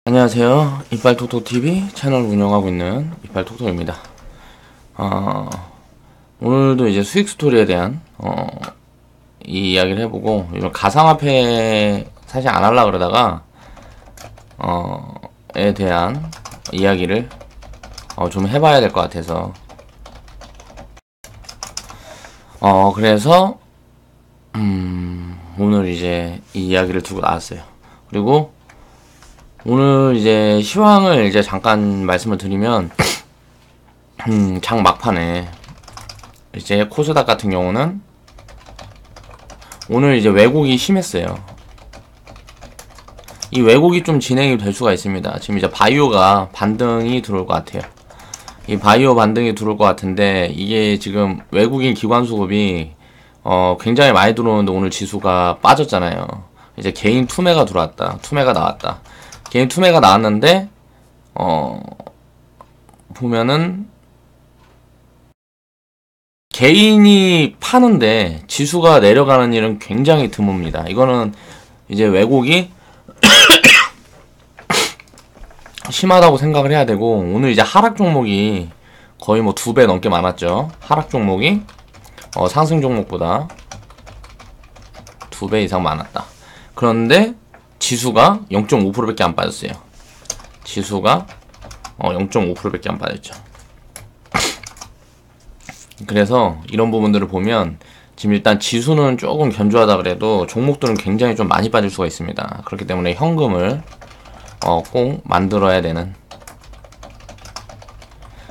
안녕하세요. 이빨톡톡TV 채널 운영하고 있는 이빨톡톡입니다. 오늘도 이제 수익 스토리에 대한 이 이야기를 해보고, 이런 가상화폐 사실 안 하려고 그러다가 에 대한 이야기를 좀 해봐야 될 것 같아서 그래서 오늘 이제 이 이야기를 두고 나왔어요. 그리고 오늘 이제 시황을 이제 잠깐 말씀을 드리면, 장 막판에 이제 코스닥 같은 경우는 오늘 이제 왜곡이 심했어요. 이 왜곡이 좀 진행이 될 수가 있습니다. 지금 이제 바이오가 반등이 들어올 것 같아요. 이 바이오 반등이 들어올 것 같은데, 이게 지금 외국인 기관 수급이 굉장히 많이 들어오는데 오늘 지수가 빠졌잖아요. 이제 개인 투매가 들어왔다. 투매가 나왔다. 개인 투매가 나왔는데 보면은 개인이 파는데 지수가 내려가는 일은 굉장히 드뭅니다. 이거는 이제 왜곡이 심하다고 생각을 해야 되고, 오늘 이제 하락 종목이 거의 뭐 2배 넘게 많았죠. 하락 종목이 상승 종목보다 2배 이상 많았다. 그런데 지수가 0.5%밖에 안 빠졌어요. 지수가 0.5%밖에 안 빠졌죠. 그래서 이런 부분들을 보면 지금 일단 지수는 조금 견조하다 그래도 종목들은 굉장히 좀 많이 빠질 수가 있습니다. 그렇기 때문에 현금을 꼭 만들어야 되는,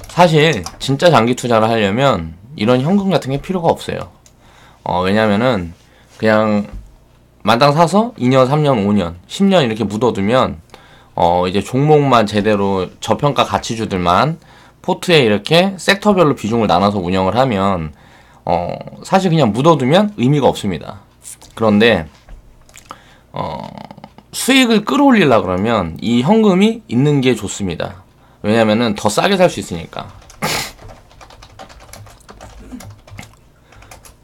사실 진짜 장기 투자를 하려면 이런 현금 같은 게 필요가 없어요. 왜냐면은 그냥 만당 사서 2년, 3년, 5년, 10년 이렇게 묻어두면 이제 종목만 제대로 저평가 가치주들만 포트에 이렇게 섹터별로 비중을 나눠서 운영을 하면 사실 그냥 묻어두면 의미가 없습니다. 그런데 수익을 끌어올리려고 그러면 이 현금이 있는 게 좋습니다. 왜냐면은 더 싸게 살 수 있으니까.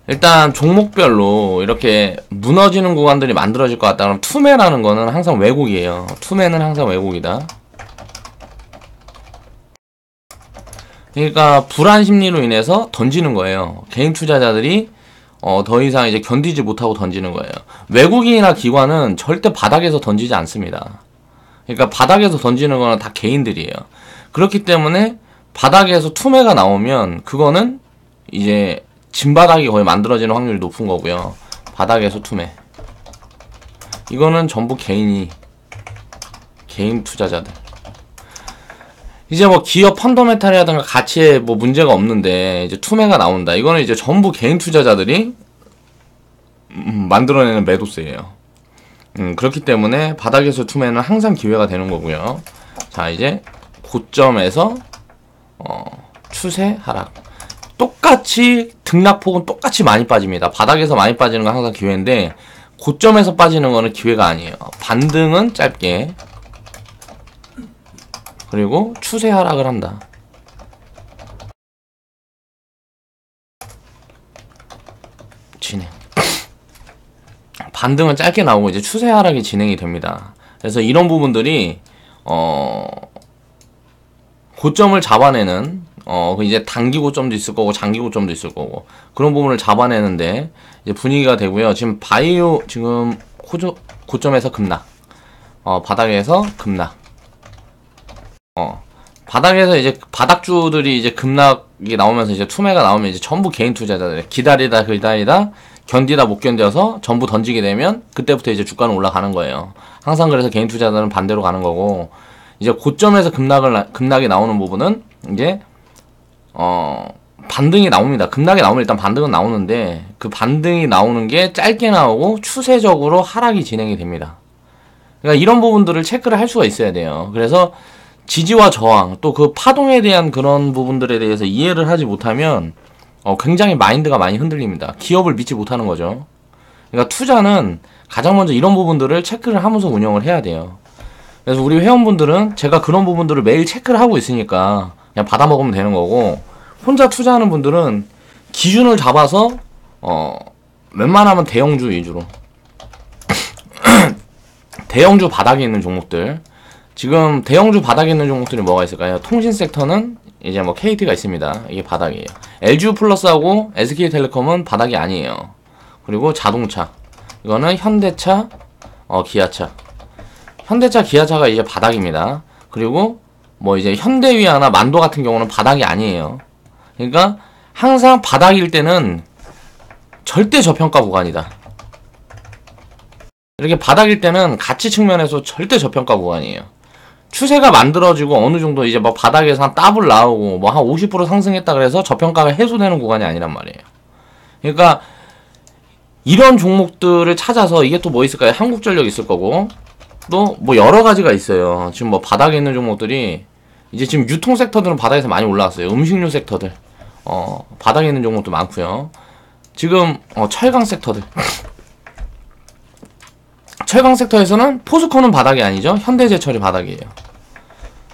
일단 종목별로 이렇게 무너지는 구간들이 만들어질 것 같다 그러면, 투매라는 거는 항상 왜곡이에요. 투매는 항상 왜곡이다. 그러니까 불안 심리로 인해서 던지는 거예요. 개인 투자자들이 더 이상 이제 견디지 못하고 던지는 거예요. 외국인이나 기관은 절대 바닥에서 던지지 않습니다. 그러니까 바닥에서 던지는 거는 다 개인들이에요. 그렇기 때문에 바닥에서 투매가 나오면 그거는 이제 진바닥이 거의 만들어지는 확률이 높은 거고요. 바닥에서 투매, 이거는 전부 개인 투자자들. 이제 뭐 기업 펀더멘탈이라든가 가치에 뭐 문제가 없는데 이제 투매가 나온다. 이거는 이제 전부 개인 투자자들이 만들어내는 매도세예요. 그렇기 때문에 바닥에서 투매는 항상 기회가 되는 거고요. 자, 이제 고점에서 추세 하락. 똑같이 등락폭은 똑같이 많이 빠집니다. 바닥에서 많이 빠지는 건 항상 기회인데, 고점에서 빠지는 거는 기회가 아니에요. 반등은 짧게, 그리고 추세 하락을 한다. 진행. 반등은 짧게 나오고 이제 추세 하락이 진행이 됩니다. 그래서 이런 부분들이 고점을 잡아내는, 이제 단기 고점도 있을 거고 장기 고점도 있을 거고, 그런 부분을 잡아내는데 이제 분위기가 되고요. 지금 바이오 지금 고점에서 급락, 바닥에서 급락, 바닥에서 이제 바닥주들이 이제 급락이 나오면서 이제 투매가 나오면 이제 전부 개인 투자자들 기다리다 견디다 못 견뎌서 전부 던지게 되면 그때부터 이제 주가는 올라가는 거예요. 항상 그래서 개인 투자자들은 반대로 가는 거고, 이제 고점에서 급락이 나오는 부분은 이제 반등이 나옵니다. 급락이 나오면 일단 반등은 나오는데, 그 반등이 나오는 게 짧게 나오고 추세적으로 하락이 진행이 됩니다. 그러니까 이런 부분들을 체크를 할 수가 있어야 돼요. 그래서 지지와 저항, 또 그 파동에 대한 그런 부분들에 대해서 이해를 하지 못하면 굉장히 마인드가 많이 흔들립니다. 기업을 믿지 못하는 거죠. 그러니까 투자는 가장 먼저 이런 부분들을 체크를 하면서 운영을 해야 돼요. 그래서 우리 회원분들은 제가 그런 부분들을 매일 체크를 하고 있으니까 그냥 받아먹으면 되는 거고, 혼자 투자하는 분들은 기준을 잡아서 웬만하면 대형주 위주로 대형주 바닥에 있는 종목들, 지금 대형주 바닥에 있는 종목들이 뭐가 있을까요? 통신 섹터는 이제 뭐 KT가 있습니다. 이게 바닥이에요. LGU 플러스하고 SK텔레콤은 바닥이 아니에요. 그리고 자동차, 이거는 현대차, 기아차. 현대차, 기아차가 이제 바닥입니다. 그리고 뭐 이제 현대위아나 만도 같은 경우는 바닥이 아니에요. 그러니까 항상 바닥일 때는 절대 저평가 구간이다. 이렇게 바닥일 때는 가치 측면에서 절대 저평가 구간이에요. 추세가 만들어지고 어느 정도 이제 뭐 바닥에서 한 더블 나오고 뭐 한 50% 상승했다 그래서 저평가가 해소되는 구간이 아니란 말이에요. 그러니까 이런 종목들을 찾아서, 이게 또 뭐 있을까요? 한국전력 있을 거고, 또 뭐 여러 가지가 있어요. 지금 뭐 바닥에 있는 종목들이 이제 지금 유통 섹터들은 바닥에서 많이 올라왔어요. 음식료 섹터들 바닥에 있는 종목도 많고요. 지금 철강 섹터들 철강 섹터에서는 포스코는 바닥이 아니죠. 현대제철이 바닥이에요.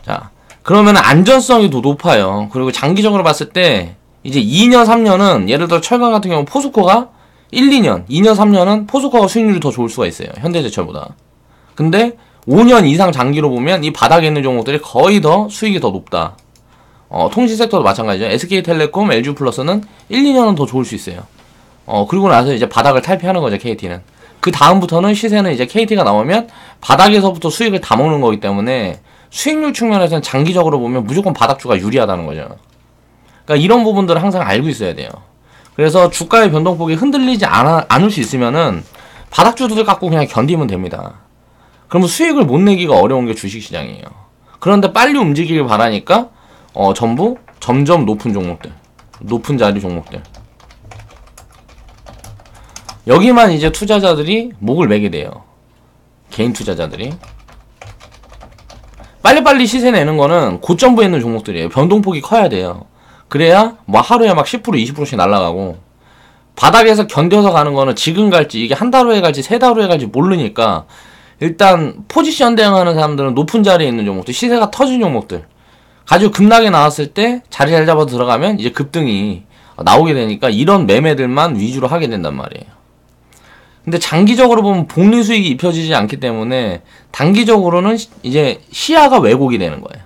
자, 그러면 안전성이 더 높아요. 그리고 장기적으로 봤을 때 이제 2년, 3년은 예를 들어 철강 같은 경우 포스코가 1, 2년, 2년, 3년은 포스코가 수익률이 더 좋을 수가 있어요. 현대제철보다. 근데 5년 이상 장기로 보면 이 바닥에 있는 종목들이 거의 더 수익이 더 높다. 통신 섹터도 마찬가지죠. SK텔레콤, LG플러스는 1, 2년은 더 좋을 수 있어요. 그리고 나서 이제 바닥을 탈피하는 거죠, KT는. 그 다음부터는 시세는 이제 KT가 나오면 바닥에서부터 수익을 다 먹는 거기 때문에 수익률 측면에서는 장기적으로 보면 무조건 바닥주가 유리하다는 거죠. 그러니까 이런 부분들을 항상 알고 있어야 돼요. 그래서 주가의 변동폭이 흔들리지 않을 수 있으면은 바닥주들 갖고 그냥 견디면 됩니다. 그러면 수익을 못 내기가 어려운 게 주식시장이에요. 그런데 빨리 움직이길 바라니까 전부 점점 높은 종목들, 높은 자리 종목들, 여기만 이제 투자자들이 목을 매게 돼요. 개인 투자자들이. 빨리빨리 시세 내는 거는 고점부에 있는 종목들이에요. 변동폭이 커야 돼요. 그래야 뭐 하루에 막 10%, 20%씩 날아가고, 바닥에서 견뎌서 가는 거는 지금 갈지, 이게 한 달 후에 갈지, 세 달 후에 갈지 모르니까 일단 포지션 대응하는 사람들은 높은 자리에 있는 종목들, 시세가 터진 종목들 가지고 급락에 나왔을 때 자리 잘 잡아서 들어가면 이제 급등이 나오게 되니까 이런 매매들만 위주로 하게 된단 말이에요. 근데 장기적으로 보면 복리 수익이 입혀지지 않기 때문에 단기적으로는 이제 시야가 왜곡이 되는 거예요.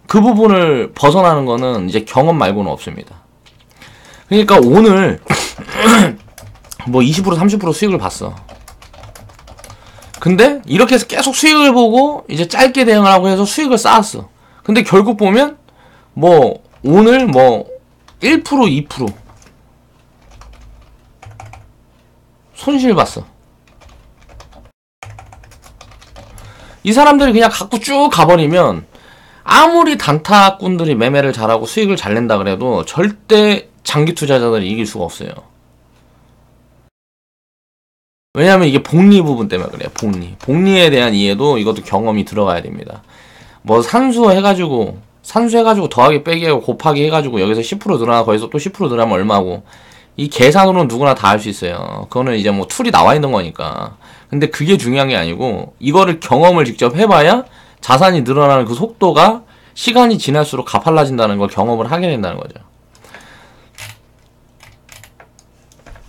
그 부분을 벗어나는 거는 이제 경험 말고는 없습니다. 그러니까 오늘 뭐 20% 30% 수익을 봤어. 근데 이렇게 해서 계속 수익을 보고 이제 짧게 대응을 하고 해서 수익을 쌓았어. 근데 결국 보면 뭐 오늘 뭐 1% 2% 손실 봤어. 이 사람들이 그냥 갖고 쭉 가버리면 아무리 단타꾼들이 매매를 잘하고 수익을 잘 낸다 그래도 절대 장기 투자자들이 이길 수가 없어요. 왜냐면 이게 복리 부분 때문에 그래요. 복리에 대한 이해도 이것도 경험이 들어가야 됩니다. 뭐 산수 해가지고 더하기 빼기 하고 곱하기 해가지고 여기서 10% 늘어나 거기서 또 10% 늘어나면 얼마고, 이 계산으로는 누구나 다 할 수 있어요. 그거는 이제 뭐 툴이 나와 있는 거니까. 근데 그게 중요한 게 아니고 이거를 경험을 직접 해봐야 자산이 늘어나는 그 속도가 시간이 지날수록 가팔라진다는 걸 경험을 하게 된다는 거죠.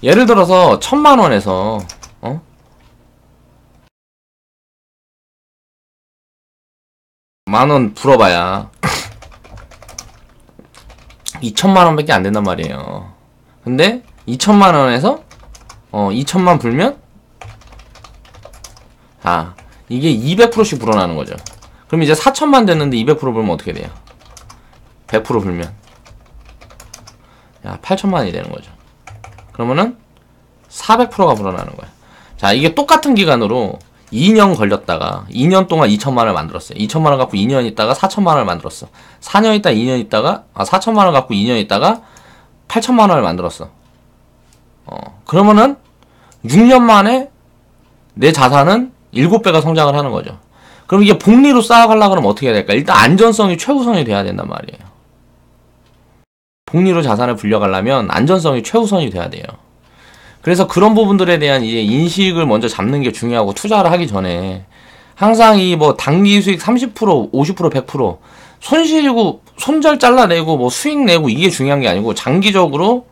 예를 들어서 1000만원에서 만원 불어봐야 2000만원 밖에 안 된단 말이에요. 근데 2000만원에서 2000만 불면 이게 200%씩 불어나는 거죠. 그럼 이제 4000만 됐는데 200% 불면 어떻게 돼요? 100% 불면 8000만이 되는 거죠. 그러면은 400%가 불어나는 거야. 자, 이게 똑같은 기간으로 2년 걸렸다가 2년 동안 2천만원을 만들었어요. 2천만원 갖고 2년 있다가 4천만원을 만들었어. 4년 있다 2년 있다가 4천만원 갖고 2년 있다가 8천만원을 만들었어. 그러면은 6년 만에 내 자산은 7배가 성장을 하는 거죠. 그럼 이게 복리로 쌓아가려고 그러면 어떻게 해야 될까? 일단 안전성이 최우선이 돼야 된단 말이에요. 복리로 자산을 불려가려면 안전성이 최우선이 돼야 돼요. 그래서 그런 부분들에 대한 이제 인식을 먼저 잡는 게 중요하고, 투자를 하기 전에 항상 이 뭐 단기 수익 30%, 50%, 100% 손실이고 손절 잘라내고 뭐 수익 내고 이게 중요한 게 아니고, 장기적으로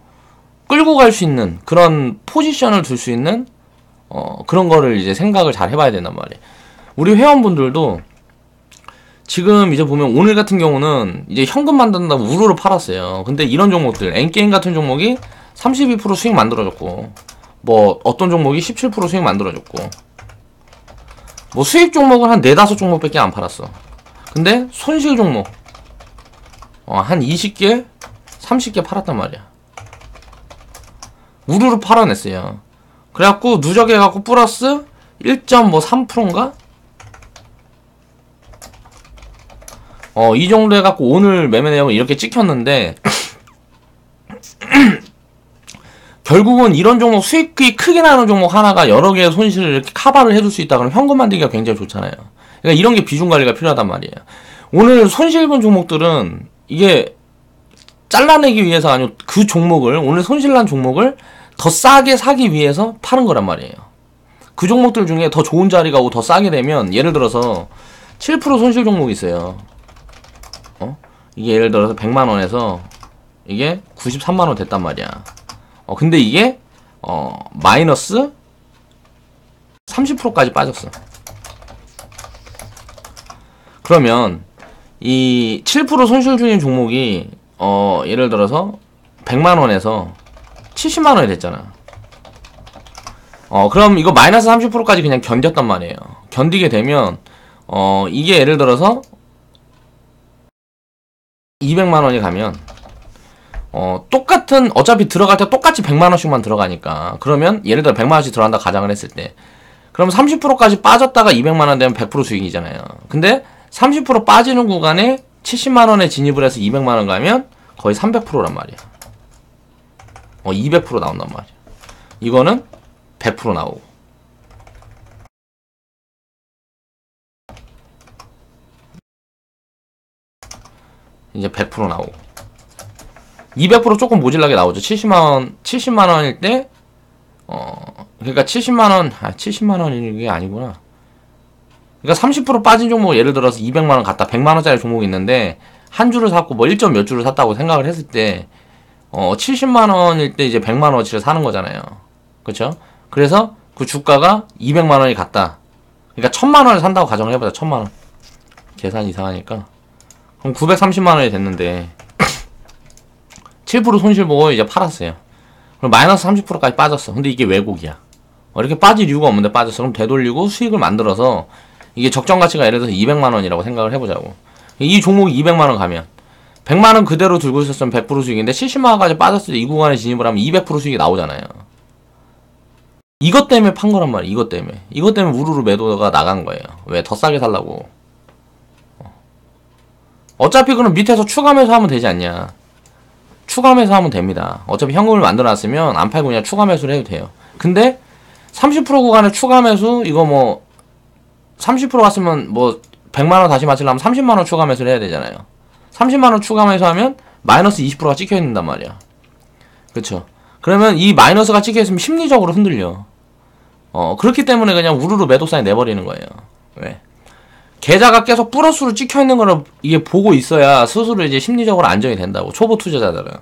끌고 갈 수 있는 그런 포지션을 둘 수 있는 그런 거를 이제 생각을 잘 해봐야 된단 말이에요. 우리 회원분들도 지금 이제 보면 오늘 같은 경우는 이제 현금 만든다고 우르르 팔았어요. 근데 이런 종목들, 엔게임 같은 종목이 32% 수익 만들어줬고, 뭐 어떤 종목이 17% 수익 만들어줬고, 뭐 수익 종목은 한 4, 5종목밖에 안 팔았어. 근데 손실 종목 한 20개, 30개 팔았단 말이야. 우르르 팔아냈어요. 그래갖고 누적해갖고 플러스 1.3%인가? 이 정도 해갖고 오늘 매매 내용은 이렇게 찍혔는데 결국은 이런 종목 수익이 크게 나는 종목 하나가 여러 개의 손실을 이렇게 커버를 해줄 수 있다 그러면 현금 만들기가 굉장히 좋잖아요. 그러니까 이런 게 비중 관리가 필요하단 말이에요. 오늘 손실 본 종목들은 이게 잘라내기 위해서 아니고 그 종목을 오늘 손실난 종목을 더 싸게 사기 위해서 파는 거란 말이에요. 그 종목들 중에 더 좋은 자리가 오고 더 싸게 되면 예를 들어서 7% 손실 종목이 있어요. 이게 예를 들어서 100만원에서 이게 93만원 됐단 말이야. 근데 이게 마이너스 30%까지 빠졌어. 그러면 이 7% 손실 중인 종목이 예를 들어서 100만원에서 70만원이 됐잖아. 그럼 이거 마이너스 30%까지 그냥 견뎠단 말이에요. 견디게 되면 이게 예를 들어서 200만원이 가면 똑같은 어차피 들어갈 때 똑같이 100만원씩만 들어가니까 그러면 예를 들어 100만원씩 들어간다 가정을 했을 때 그럼 30%까지 빠졌다가 200만원 되면 100% 수익이잖아요. 근데 30% 빠지는 구간에 70만원에 진입을 해서 200만원 가면 거의 300%란 말이야. 200% 나온단 말이야. 이거는 100% 나오고 이제 100% 나오고 200% 조금 모질라게 나오죠. 70만원일 때 그러니까 70만원이 게 아니구나. 그러니까 30% 빠진 종목 예를 들어서 200만원 갔다 100만원짜리 종목이 있는데 한 주를 샀고 뭐 1점 몇 주를 샀다고 생각을 했을 때 70만원일 때 이제 100만원어치를 사는 거잖아요. 그쵸? 그래서 그 주가가 200만원이 갔다. 그러니까 1000만원을 산다고 가정을 해보자. 1000만원 계산이 이상하니까 그럼 930만원이 됐는데 7% 손실 보고 이제 팔았어요. 그럼 마이너스 30%까지 빠졌어. 근데 이게 왜곡이야. 이렇게 빠질 이유가 없는데 빠졌어. 그럼 되돌리고 수익을 만들어서 이게 적정 가치가 예를 들어서 200만원이라고 생각을 해보자고. 이 종목이 200만원 가면 100만원 그대로 들고 있었으면 100% 수익인데 70만원까지 빠졌을 때 이 구간에 진입을 하면 200% 수익이 나오잖아요. 이것 때문에 판 거란 말이야. 이것 때문에 우르르 매도가 나간 거예요. 왜? 더 싸게 살라고. 어차피 그럼 밑에서 추가 매수하면 되지 않냐. 추가 매수하면 됩니다. 어차피 현금을 만들어놨으면 안 팔고 그냥 추가 매수를 해도 돼요. 근데 30% 구간에 추가 매수 이거 뭐 30% 갔으면 뭐 100만원 다시 맞추려면 30만원 추가 매수를 해야 되잖아요. 30만원 추가 매수하면 마이너스 20%가 찍혀있는단 말이야. 그쵸? 그러면 이 마이너스가 찍혀있으면 심리적으로 흔들려. 그렇기 때문에 그냥 우르르 매도사에 내버리는 거예요. 왜? 계좌가 계속 플러스로 찍혀있는 거를 이게 보고 있어야 스스로 이제 심리적으로 안정이 된다고. 초보 투자자들은.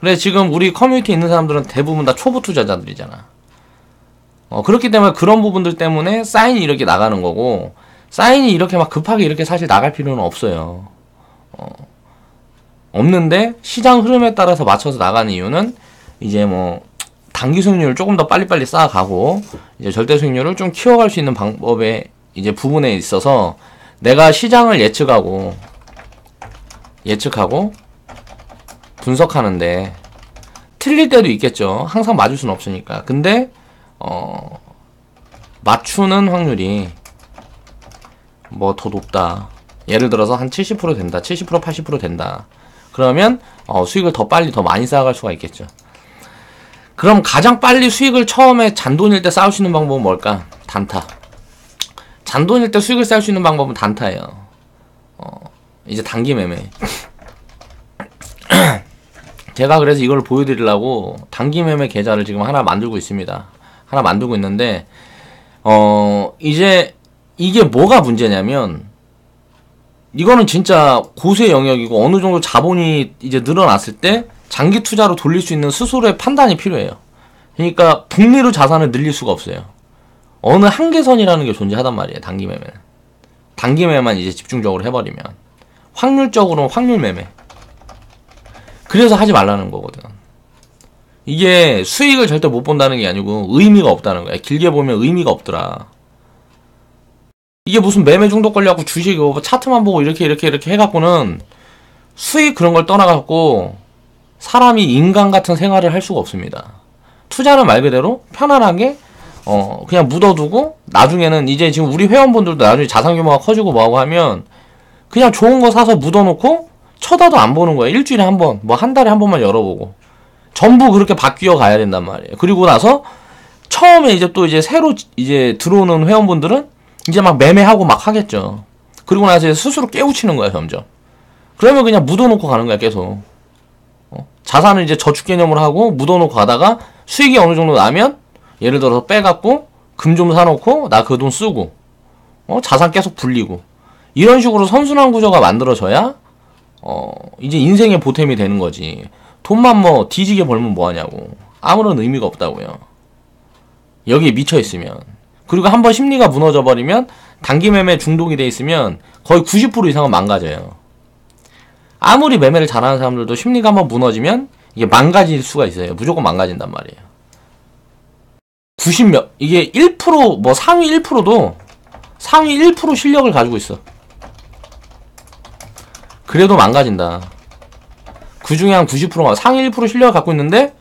그래, 지금 우리 커뮤니티에 있는 사람들은 대부분 다 초보 투자자들이잖아. 그렇기 때문에 그런 부분들 때문에 사인이 이렇게 나가는 거고, 사인이 이렇게 막 급하게 이렇게 사실 나갈 필요는 없어요. 없는데, 시장 흐름에 따라서 맞춰서 나가는 이유는, 이제 뭐, 단기 수익률을 조금 더 빨리빨리 쌓아가고, 이제 절대 수익률을 좀 키워갈 수 있는 방법에, 이제 부분에 있어서, 내가 시장을 예측하고, 분석하는데, 틀릴 때도 있겠죠. 항상 맞을 수는 없으니까. 근데, 맞추는 확률이, 뭐 더 높다. 예를 들어서 한 70% 된다. 70% 80% 된다. 그러면 수익을 더 빨리 더 많이 쌓아갈 수가 있겠죠. 그럼 가장 빨리 수익을 처음에 잔돈일 때 쌓을 수 있는 방법은 뭘까? 단타. 잔돈일 때 수익을 쌓을 수 있는 방법은 단타예요. 이제 단기 매매. 제가 그래서 이걸 보여드리려고 단기 매매 계좌를 지금 하나 만들고 있습니다. 하나 만들고 있는데 이제 이게 뭐가 문제냐면, 이거는 진짜 고수의 영역이고 어느 정도 자본이 이제 늘어났을 때 장기 투자로 돌릴 수 있는 스스로의 판단이 필요해요. 그러니까 복리로 자산을 늘릴 수가 없어요. 어느 한계선이라는 게 존재하단 말이에요. 단기 매매는. 단기 매매만 이제 집중적으로 해버리면. 확률적으로는 확률 매매. 그래서 하지 말라는 거거든. 이게 수익을 절대 못 본다는 게 아니고 의미가 없다는 거야. 길게 보면 의미가 없더라. 이게 무슨 매매 중독 걸려갖고 주식 차트만 보고 이렇게 해갖고는 수익 그런 걸 떠나갖고 사람이 인간 같은 생활을 할 수가 없습니다. 투자는 말 그대로 편안하게 그냥 묻어두고 나중에는 이제 지금 우리 회원분들도 나중에 자산 규모가 커지고 뭐하고 하면 그냥 좋은 거 사서 묻어놓고 쳐다도 안 보는 거야. 일주일에 한 번, 뭐 한 달에 한 번만 열어보고. 전부 그렇게 바뀌어 가야 된단 말이에요. 그리고 나서 처음에 이제 또 이제 새로 이제 들어오는 회원분들은 이제 막 매매하고 막 하겠죠. 그리고 나서 이제 스스로 깨우치는 거야, 점점. 그러면 그냥 묻어놓고 가는 거야, 계속. 자산을 이제 저축 개념으로 하고 묻어놓고 가다가 수익이 어느 정도 나면 예를 들어서 빼갖고 금 좀 사놓고 나 그 돈 쓰고 자산 계속 불리고 이런 식으로 선순환 구조가 만들어져야 이제 인생의 보탬이 되는 거지. 돈만 뭐 뒤지게 벌면 뭐하냐고. 아무런 의미가 없다고요. 여기에 미쳐있으면. 그리고 한번 심리가 무너져 버리면 단기 매매 중독이 돼 있으면 거의 90% 이상은 망가져요. 아무리 매매를 잘하는 사람들도 심리가 한번 무너지면 이게 망가질 수가 있어요. 무조건 망가진단 말이에요. 90몇 이게 1% 뭐 상위 1%도 상위 1% 실력을 가지고 있어. 그래도 망가진다. 그 중에 한 90%가 상위 1% 실력을 갖고 있는데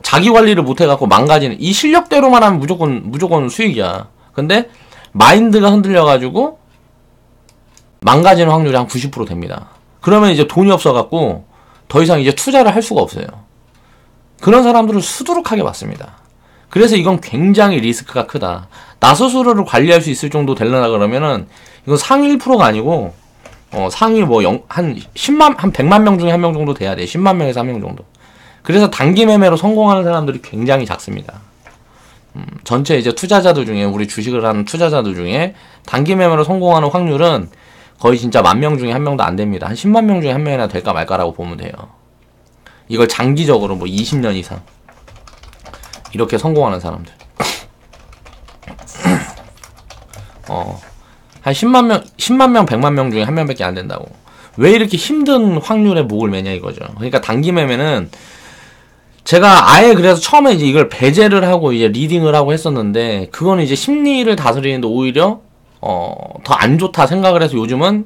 자기 관리를 못 해갖고 망가지는. 이 실력대로만 하면 무조건 수익이야. 근데 마인드가 흔들려가지고 망가지는 확률이 한 90% 됩니다. 그러면 이제 돈이 없어갖고 더 이상 이제 투자를 할 수가 없어요. 그런 사람들을 수두룩하게 봤습니다. 그래서 이건 굉장히 리스크가 크다. 나 스스로를 관리할 수 있을 정도 되려나 그러면은 이건 상위 1%가 아니고 상위 뭐 한 100만 명 중에 한 명 정도 돼야 돼. 10만 명에서 한 명 정도. 그래서 단기 매매로 성공하는 사람들이 굉장히 작습니다. 전체 이제 투자자들 중에 우리 주식을 하는 투자자들 중에 단기 매매로 성공하는 확률은 거의 진짜 10,000명 중에 한 명도 안 됩니다. 한 10만 명 중에 한 명이나 될까 말까라고 보면 돼요. 이걸 장기적으로 뭐 20년 이상 이렇게 성공하는 사람들. 한 10만 명, 100만 명 중에 한 명밖에 안 된다고. 왜 이렇게 힘든 확률에 목을 매냐 이거죠. 그러니까 단기 매매는 제가 아예 그래서 처음에 이제 이걸 배제를 하고 이제 리딩을 하고 했었는데 그거는 이제 심리를 다스리는데 오히려 더 안 좋다 생각을 해서 요즘은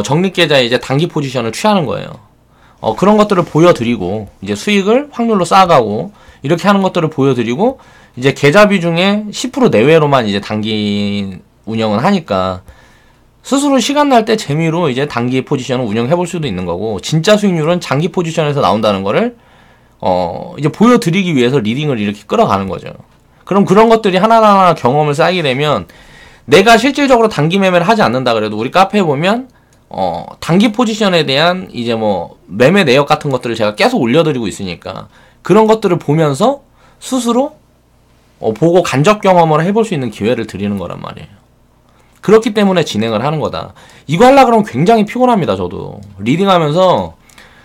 적립계좌에 이제 단기 포지션을 취하는 거예요. 그런 것들을 보여드리고 이제 수익을 확률로 쌓아가고 이렇게 하는 것들을 보여드리고 이제 계좌비 중에 10% 내외로만 이제 단기 운영은 하니까 스스로 시간 날 때 재미로 이제 단기 포지션을 운영해 볼 수도 있는 거고 진짜 수익률은 장기 포지션에서 나온다는 거를 이제 보여드리기 위해서 리딩을 이렇게 끌어가는 거죠. 그럼 그런 것들이 하나하나 경험을 쌓이게 되면 내가 실질적으로 단기 매매를 하지 않는다 그래도 우리 카페에 보면 단기 포지션에 대한 이제 뭐 매매 내역 같은 것들을 제가 계속 올려드리고 있으니까 그런 것들을 보면서 스스로 보고 간접 경험을 해볼 수 있는 기회를 드리는 거란 말이에요. 그렇기 때문에 진행을 하는 거다. 이거 하려고 그러면 굉장히 피곤합니다. 저도 리딩하면서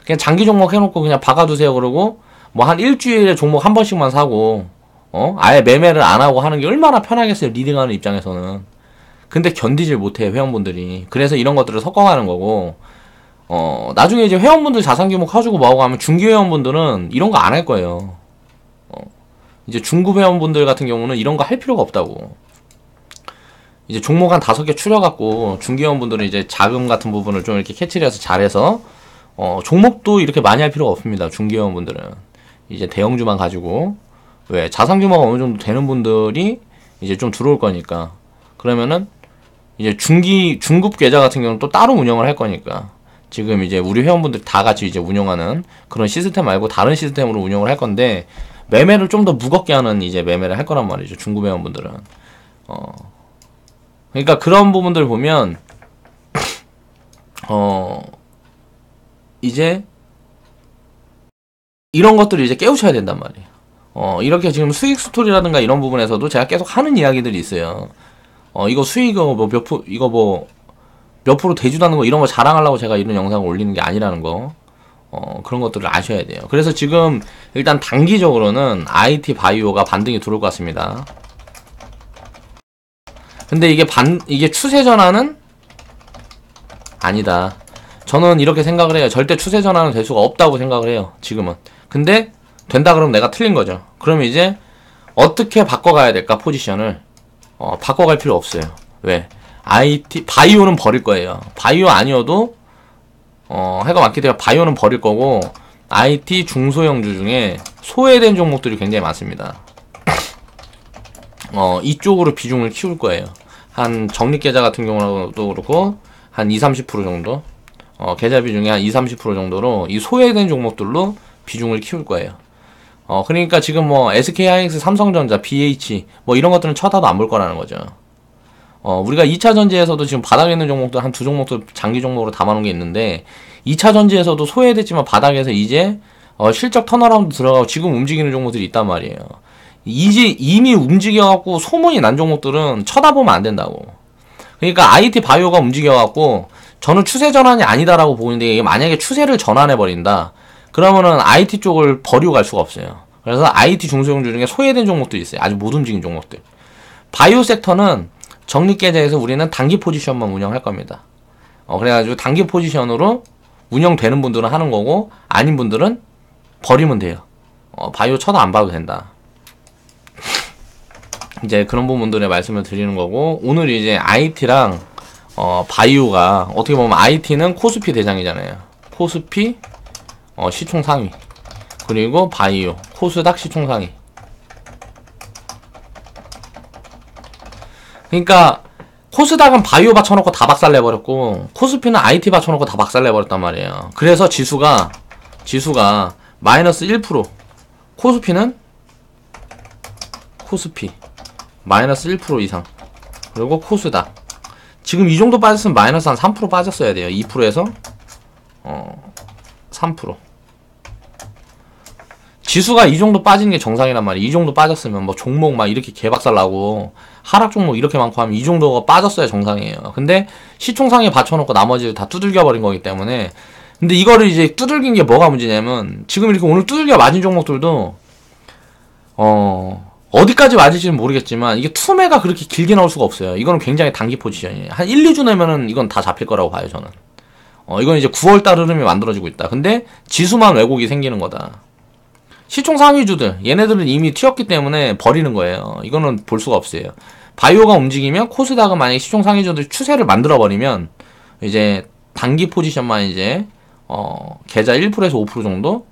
그냥 장기 종목 해놓고 그냥 박아두세요 그러고 뭐 한 일주일에 종목 한 번씩만 사고 아예 매매를 안 하고 하는 게 얼마나 편하겠어요. 리딩하는 입장에서는. 근데 견디질 못해 회원분들이. 그래서 이런 것들을 섞어가는 거고 나중에 이제 회원분들 자산규모 커지고 뭐하고 하면 중기 회원분들은 이런 거 안 할 거예요. 이제 중급 회원분들 같은 경우는 이런 거 할 필요가 없다고. 이제 종목 한 5개 추려갖고 중기 회원분들은 이제 자금 같은 부분을 좀 이렇게 캐치를 해서 잘해서 종목도 이렇게 많이 할 필요가 없습니다. 중기 회원분들은 이제 대형주만 가지고 왜 자산규모가 어느 정도 되는 분들이 이제 좀 들어올 거니까 그러면은 이제 중급 계좌 같은 경우는 또 따로 운영을 할 거니까 지금 이제 우리 회원분들 다 같이 이제 운영하는 그런 시스템 말고 다른 시스템으로 운영을 할 건데 매매를 좀 더 무겁게 하는 이제 매매를 할 거란 말이죠. 중급 회원분들은. 그러니까 그런 부분들 보면 이제 이런 것들을 이제 깨우쳐야 된단 말이에요. 이렇게 지금 수익 스토리라든가 이런 부분에서도 제가 계속 하는 이야기들이 있어요. 이거 수익 뭐 몇 프로 되지도 않는 거 이런 거 자랑하려고 제가 이런 영상을 올리는 게 아니라는 거. 그런 것들을 아셔야 돼요. 그래서 지금 일단 단기적으로는 IT 바이오가 반등이 들어올 것 같습니다. 근데 이게 추세 전환은 아니다. 저는 이렇게 생각을 해요. 절대 추세 전환은 될 수가 없다고 생각을 해요. 지금은. 근데 된다 그러면 내가 틀린 거죠. 그럼 이제 어떻게 바꿔가야 될까? 포지션을 바꿔갈 필요 없어요. 왜? 바이오는 버릴 거예요. 바이오 아니어도 해가 많기 때문에 바이오는 버릴 거고, IT 중소형주 중에 소외된 종목들이 굉장히 많습니다. 이쪽으로 비중을 키울 거예요. 한 적립계좌 같은 경우도 그렇고 한 20-30% 정도, 계좌 비중이 한 20-30% 정도로 이 소외된 종목들로 비중을 키울 거예요. 그러니까 지금 뭐 SK하이닉스, 삼성전자, BH 뭐 이런 것들은 쳐다도 안 볼 거라는 거죠. 우리가 2차 전지에서도 지금 바닥에 있는 종목들 한 두 종목들 장기 종목으로 담아놓은 게 있는데, 2차 전지에서도 소외됐지만 바닥에서 이제 실적 턴어라운드 들어가고 지금 움직이는 종목들이 있단 말이에요. 이미 움직여갖고 소문이 난 종목들은 쳐다보면 안 된다고. 그러니까 IT 바이오가 움직여갖고 저는 추세 전환이 아니다라고 보는데, 이게 만약에 추세를 전환해버린다 그러면은 IT 쪽을 버리고 갈 수가 없어요. 그래서 IT 중소형주 중에 소외된 종목도 있어요. 아직 못 움직인 종목들. 바이오 섹터는 적립계좌에서 우리는 단기 포지션만 운영할 겁니다. 그래가지고 단기 포지션으로 운영되는 분들은 하는 거고, 아닌 분들은 버리면 돼요. 바이오 쳐다 안 봐도 된다. 이제 그런 부분들의 말씀을 드리는 거고, 오늘 이제 IT랑 바이오가 어떻게 보면 IT는 코스피 대장이잖아요. 코스피 시총 상위, 그리고 바이오 코스닥 시총 상위. 그러니까 코스닥은 바이오 받쳐놓고 다 박살내버렸고, 코스피는 IT 받쳐놓고 다 박살내버렸단 말이에요. 그래서 지수가 마이너스 1%, 코스피 마이너스 1% 이상, 그리고 코스닥 지금 이 정도 빠졌으면 마이너스 한 3% 빠졌어야 돼요. 2%에서 3%. 지수가 이 정도 빠지는 게 정상이란 말이에요. 이 정도 빠졌으면 뭐 종목 막 이렇게 개박살 나고 하락 종목 이렇게 많고 하면 이 정도가 빠졌어야 정상이에요. 근데 시총상에 받쳐놓고 나머지를 다 두들겨 버린 거기 때문에. 근데 이거를 이제 두들긴 게 뭐가 문제냐면, 지금 이렇게 오늘 두들겨 맞은 종목들도 어디까지 맞을지는 모르겠지만 이게 투매가 그렇게 길게 나올 수가 없어요. 이거는 굉장히 단기 포지션이에요. 한 1, 2주 내면은 이건 다 잡힐 거라고 봐요, 저는. 이건 이제 9월달 흐름이 만들어지고 있다. 근데 지수만 왜곡이 생기는 거다. 시총 상위주들, 얘네들은 이미 튀었기 때문에 버리는 거예요. 이거는 볼 수가 없어요. 바이오가 움직이면, 코스닥은 만약에 시총 상위주들 추세를 만들어버리면 이제 단기 포지션만 이제 계좌 1%에서 5% 정도,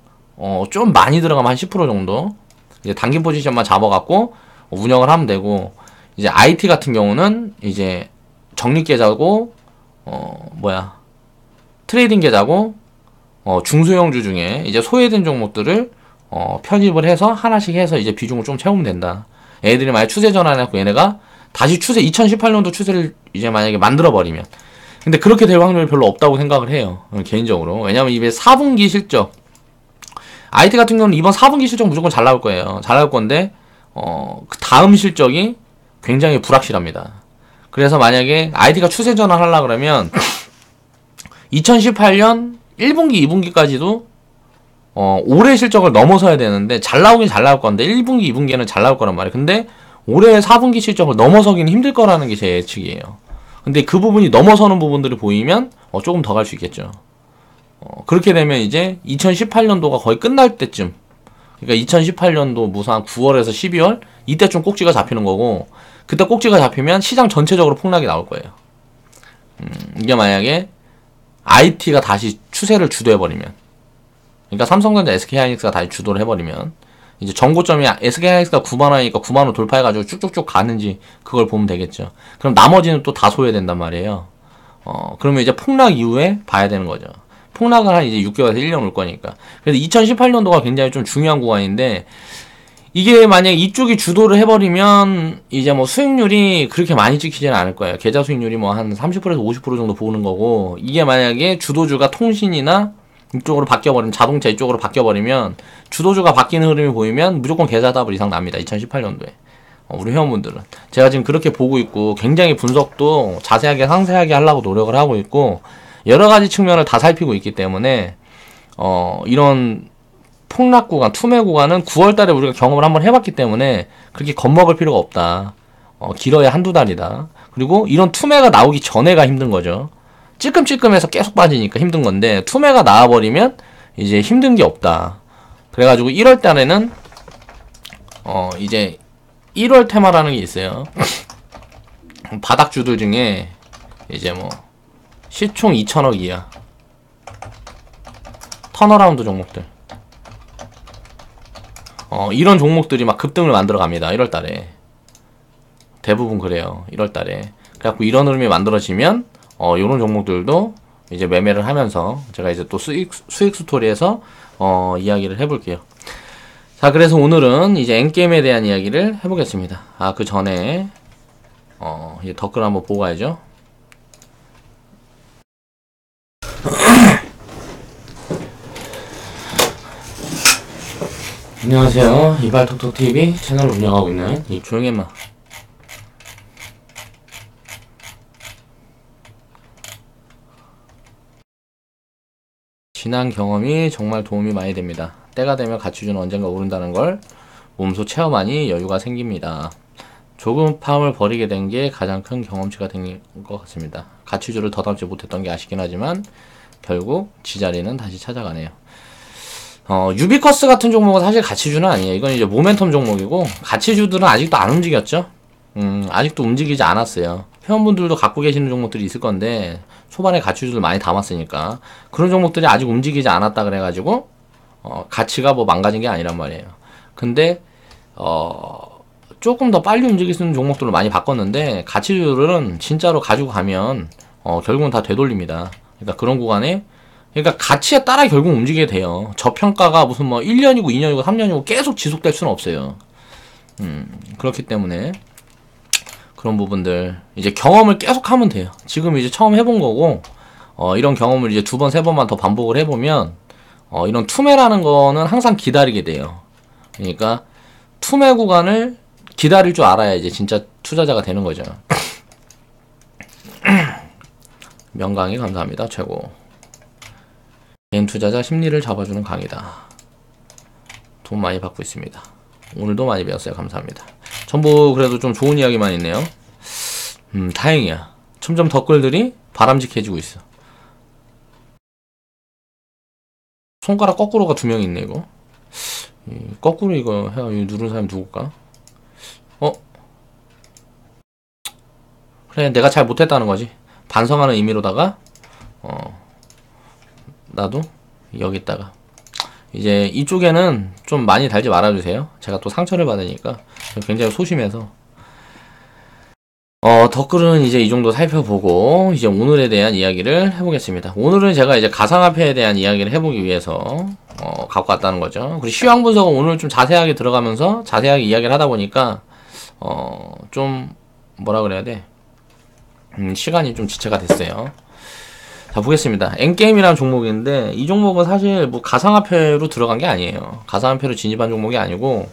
좀 많이 들어가면 한 10% 정도 이제 단기 포지션만 잡아갖고 운영을 하면 되고, 이제 IT 같은 경우는 이제 적립계좌고 트레이딩 계좌고 중소형주 중에 이제 소외된 종목들을 편입을 해서 하나씩 해서 이제 비중을 좀 채우면 된다. 얘들이 만약 추세 전환해갖고 얘네가 다시 2018년도 추세를 이제 만약에 만들어버리면, 근데 그렇게 될 확률이 별로 없다고 생각을 해요, 개인적으로. 왜냐면 이게 4분기 실적, IT 같은 경우는 이번 4분기 실적 무조건 잘 나올 거예요. 잘 나올 건데 그 다음 실적이 굉장히 불확실합니다. 그래서 만약에 IT가 추세 전환 하려고 그러면 2018년 1분기, 2분기까지도 올해 실적을 넘어서야 되는데, 잘 나오긴 잘 나올 건데 1분기, 2분기에는 잘 나올 거란 말이에요. 근데 올해 4분기 실적을 넘어서기는 힘들 거라는 게 제 예측이에요. 근데 그 부분이 넘어서는 부분들이 보이면 조금 더 갈 수 있겠죠. 그렇게 되면 이제 2018년도가 거의 끝날 때쯤, 그러니까 2018년도 무슨 한 9월에서 12월 이때쯤 꼭지가 잡히는 거고, 그때 꼭지가 잡히면 시장 전체적으로 폭락이 나올 거예요. 이게 만약에 IT가 다시 추세를 주도해버리면, 그러니까 삼성전자, SK하이닉스가 다시 주도를 해버리면, 이제 전고점이 SK하이닉스가 9만원이니까 9만원 돌파해가지고 쭉쭉쭉 가는지 그걸 보면 되겠죠. 그럼 나머지는 또 다 소외된단 말이에요. 그러면 이제 폭락 이후에 봐야 되는 거죠. 폭락을 한 이제 6개월에서 1년 올 거니까. 그래서 2018년도가 굉장히 좀 중요한 구간인데, 이게 만약에 이쪽이 주도를 해버리면 이제 뭐 수익률이 그렇게 많이 찍히지는 않을 거예요. 계좌 수익률이 뭐 한 30%에서 50% 정도 보는 거고, 이게 만약에 주도주가 통신이나 이쪽으로 바뀌어버리면, 자동차 이쪽으로 바뀌어버리면, 주도주가 바뀌는 흐름이 보이면 무조건 계좌 답을 이상 납니다. 2018년도에. 우리 회원분들은. 제가 지금 그렇게 보고 있고, 굉장히 분석도 자세하게 상세하게 하려고 노력을 하고 있고, 여러 가지 측면을 다 살피고 있기 때문에 이런 폭락 구간, 투매 구간은 9월 달에 우리가 경험을 한번 해봤기 때문에 그렇게 겁먹을 필요가 없다. 길어야 한두 달이다. 그리고 이런 투매가 나오기 전에가 힘든 거죠. 찔끔찔끔해서 계속 빠지니까 힘든 건데 투매가 나와버리면 이제 힘든 게 없다. 그래가지고 1월 달에는 이제 1월 테마라는 게 있어요. 바닥주들 중에 이제 뭐 시총 2천억 이하 턴어라운드 종목들 이런 종목들이 막 급등을 만들어 갑니다. 1월 달에 대부분 그래요. 1월 달에 그래갖고 이런 흐름이 만들어지면 요런 종목들도 이제 매매를 하면서 제가 이제 또 수익 스토리에서 이야기를 해볼게요. 자, 그래서 오늘은 이제 엔게임에 대한 이야기를 해보겠습니다. 그 전에 이제 댓글 한번 보고 가야죠. 안녕하세요. 이발톡톡TV 채널을 운영하고 있는 조용히 해마. 지난 경험이 정말 도움이 많이 됩니다. 때가 되면 가치주는 언젠가 오른다는 걸 몸소 체험하니 여유가 생깁니다. 조급함을 버리게 된 게 가장 큰 경험치가 된 것 같습니다. 가치주를 더듬지 못했던 게 아쉽긴 하지만 결국 지자리는 다시 찾아가네요. 유비커스 같은 종목은 사실 가치주는 아니에요. 이건 이제 모멘텀 종목이고 가치주들은 아직도 안 움직였죠. 아직도 움직이지 않았어요. 회원분들도 갖고 계시는 종목들이 있을 건데 초반에 가치주들 많이 담았으니까 그런 종목들이 아직 움직이지 않았다 그래가지고 가치가 뭐 망가진 게 아니란 말이에요. 근데 조금 더 빨리 움직일 수 있는 종목들을 많이 바꿨는데 가치주들은 진짜로 가지고 가면 결국은 다 되돌립니다. 그러니까 그런 구간에 그러니까 가치에 따라 결국 움직이게 돼요. 저평가가 무슨 뭐 1년이고 2년이고 3년이고 계속 지속될 수는 없어요. 그렇기 때문에 그런 부분들 이제 경험을 계속 하면 돼요. 지금 이제 처음 해본 거고 이런 경험을 이제 2번, 3번만 더 반복을 해보면 이런 투매라는 거는 항상 기다리게 돼요. 그러니까 투매 구간을 기다릴 줄 알아야 이제 진짜 투자자가 되는 거죠. 명강의 감사합니다. 최고. 개인 투자자 심리를 잡아주는 강의다. 돈 많이 받고 있습니다. 오늘도 많이 배웠어요. 감사합니다. 전부 그래도 좀 좋은 이야기만 있네요. 다행이야. 점점 댓글들이 바람직해지고 있어. 손가락 거꾸로가 2명 있네 이거. 거꾸로 이거 해야 누른 사람이 누굴까? 그래 내가 잘 못했다는 거지. 반성하는 의미로다가 나도 여기다가 이제 이쪽에는 좀 많이 달지 말아주세요. 제가 또 상처를 받으니까 굉장히 소심해서 댓글은 이제 이 정도 살펴보고 이제 오늘에 대한 이야기를 해보겠습니다. 오늘은 제가 이제 가상화폐에 대한 이야기를 해보기 위해서 갖고 왔다는 거죠. 그리고 시황 분석은 오늘 좀 자세하게 들어가면서 자세하게 이야기를 하다 보니까 좀 뭐라 그래야 돼? 시간이 좀 지체가 됐어요. 자, 보겠습니다. 엔게임이라는 종목인데 이 종목은 사실 뭐 가상화폐로 들어간 게 아니에요. 가상화폐로 진입한 종목이 아니고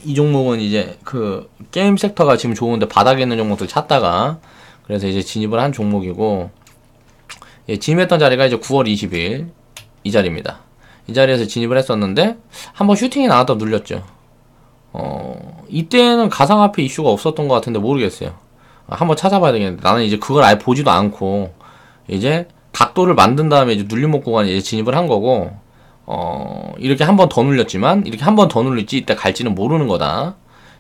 이 종목은 이제 그 게임 섹터가 지금 좋은데 바닥에 있는 종목들 찾다가 그래서 이제 진입을 한 종목이고 진입했던 자리가 이제 9월 20일 이 자리입니다. 이 자리에서 진입을 했었는데 한번 슈팅이 나왔다 눌렸죠. 이때는 가상화폐 이슈가 없었던 것 같은데 모르겠어요. 한번 찾아봐야 되겠는데 나는 이제 그걸 아예 보지도 않고 이제 각도를 만든 다음에 이제 눌림목 구간에 이제 진입을 한 거고 이렇게 한 번 더 눌렸지만 이렇게 한 번 더 눌릴지 이때 갈지는 모르는 거다.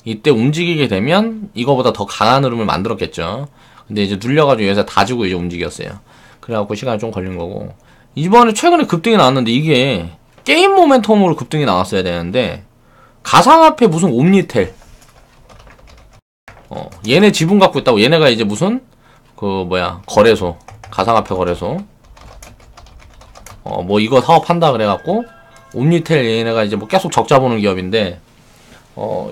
이때 움직이게 되면 이거보다 더 강한 흐름을 만들었겠죠. 근데 이제 눌려가지고 여기서 다 주고 이제 움직였어요. 그래갖고 시간이 좀 걸린 거고 이번에 최근에 급등이 나왔는데 이게 게임 모멘텀으로 급등이 나왔어야 되는데 가상화폐 무슨 옴니텔 얘네 지분 갖고 있다고 얘네가 이제 무슨 그 뭐야 거래소 가상화폐 거래소 뭐 이거 사업한다 그래갖고 옴니텔 얘네가 이제 뭐 계속 적자 보는 기업인데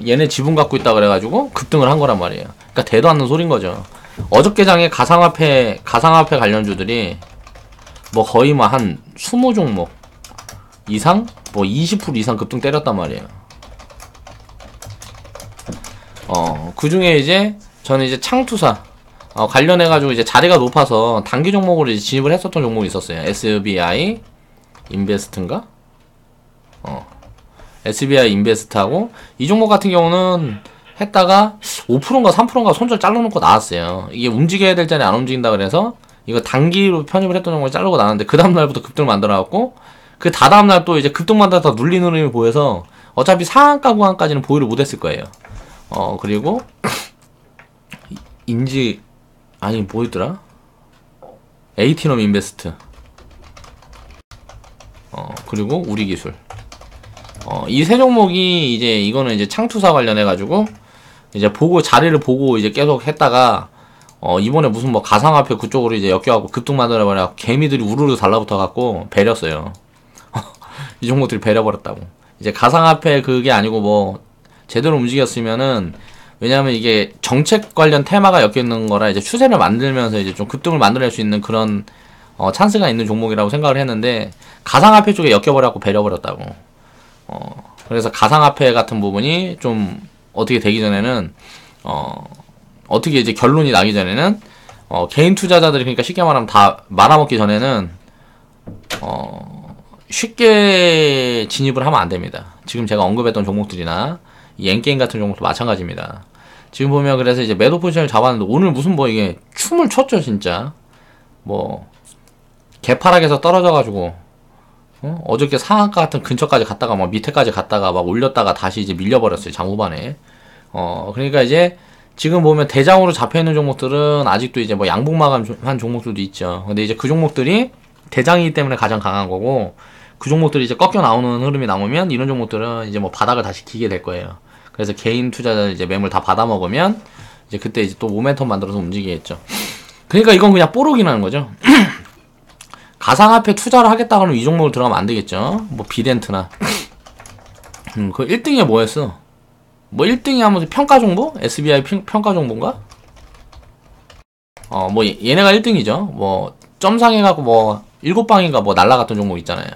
얘네 지분 갖고 있다 그래가지고 급등을 한 거란 말이에요. 그러니까 대도 않는 소린 거죠. 어저께장에 가상화폐 관련주들이 뭐 거의 뭐 한 20종목 이상 뭐 20% 이상 급등 때렸단 말이에요. 그 중에 이제 저는 이제 창투사 관련해가지고 이제 자리가 높아서 단기 종목으로 이제 진입을 했었던 종목이 있었어요. SBI 인베스트인가? SBI 인베스트하고 이 종목 같은 경우는 했다가 5%인가 3%인가 손절 잘라놓고 나왔어요. 이게 움직여야 될 자리 안 움직인다 그래서 이거 단기로 편입을 했던 종목을 자르고 나왔는데 그 다음날부터 급등을 만들어갖고 그 다다음날 또 이제 급등 만들어서 눌리는 흐름이 보여서 어차피 상한가 구간까지는 보유를 못했을 거예요. 그리고 아니 뭐였더라? 에이티넘 인베스트, 그리고 우리기술. 이 세 종목이 이제 이거는 이제 창투사 관련해가지고 이제 자리를 보고 이제 계속 했다가 이번에 무슨 뭐 가상화폐 그쪽으로 이제 엮여갖고 급등 만들어버려 개미들이 우르르 달라붙어갖고 배렸어요. 이 종목들이 배려버렸다고. 이제 가상화폐 그게 아니고 뭐 제대로 움직였으면은, 왜냐하면 이게 정책 관련 테마가 엮여있는 거라 이제 추세를 만들면서 이제 좀 급등을 만들어낼 수 있는 그런 찬스가 있는 종목이라고 생각을 했는데 가상화폐 쪽에 엮여버려갖고 배려버렸다고. 그래서 가상화폐 같은 부분이 좀 어떻게 되기 전에는 어떻게 이제 결론이 나기 전에는 개인 투자자들이, 그러니까 쉽게 말하면 다 말아먹기 전에는 쉽게 진입을 하면 안 됩니다. 지금 제가 언급했던 종목들이나 이 엔게임 같은 종목도 마찬가지입니다. 지금 보면 그래서 이제 매도 포지션을 잡았는데 오늘 무슨 뭐 이게 춤을 췄죠 진짜. 뭐 개파락에서 떨어져가지고 어저께 상한가 같은 근처까지 갔다가 막 밑에까지 갔다가 막 올렸다가 다시 이제 밀려버렸어요 장후반에. 그러니까 이제 지금 보면 대장으로 잡혀있는 종목들은 아직도 이제 뭐 양봉 마감한 종목들도 있죠. 근데 이제 그 종목들이 대장이기 때문에 가장 강한 거고, 그 종목들이 이제 꺾여 나오는 흐름이 나오면 이런 종목들은 이제 뭐 바닥을 다시 기게 될 거예요. 그래서 개인 투자자 이제 매물 다 받아 먹으면 이제 그때 이제 또 모멘텀 만들어서 움직이겠죠. 그러니까 이건 그냥 뽀록이라는 거죠. 가상화폐 투자를 하겠다 그러면 이 종목을 들어가면 안 되겠죠. 뭐 비덴트나. 그 1등이 뭐였어? 뭐 1등이 하면 평가 정보? SBI 평가 정보인가? 뭐 얘네가 1등이죠. 뭐 점상해갖고 뭐 7방인가 뭐 날라갔던 종목 있잖아요.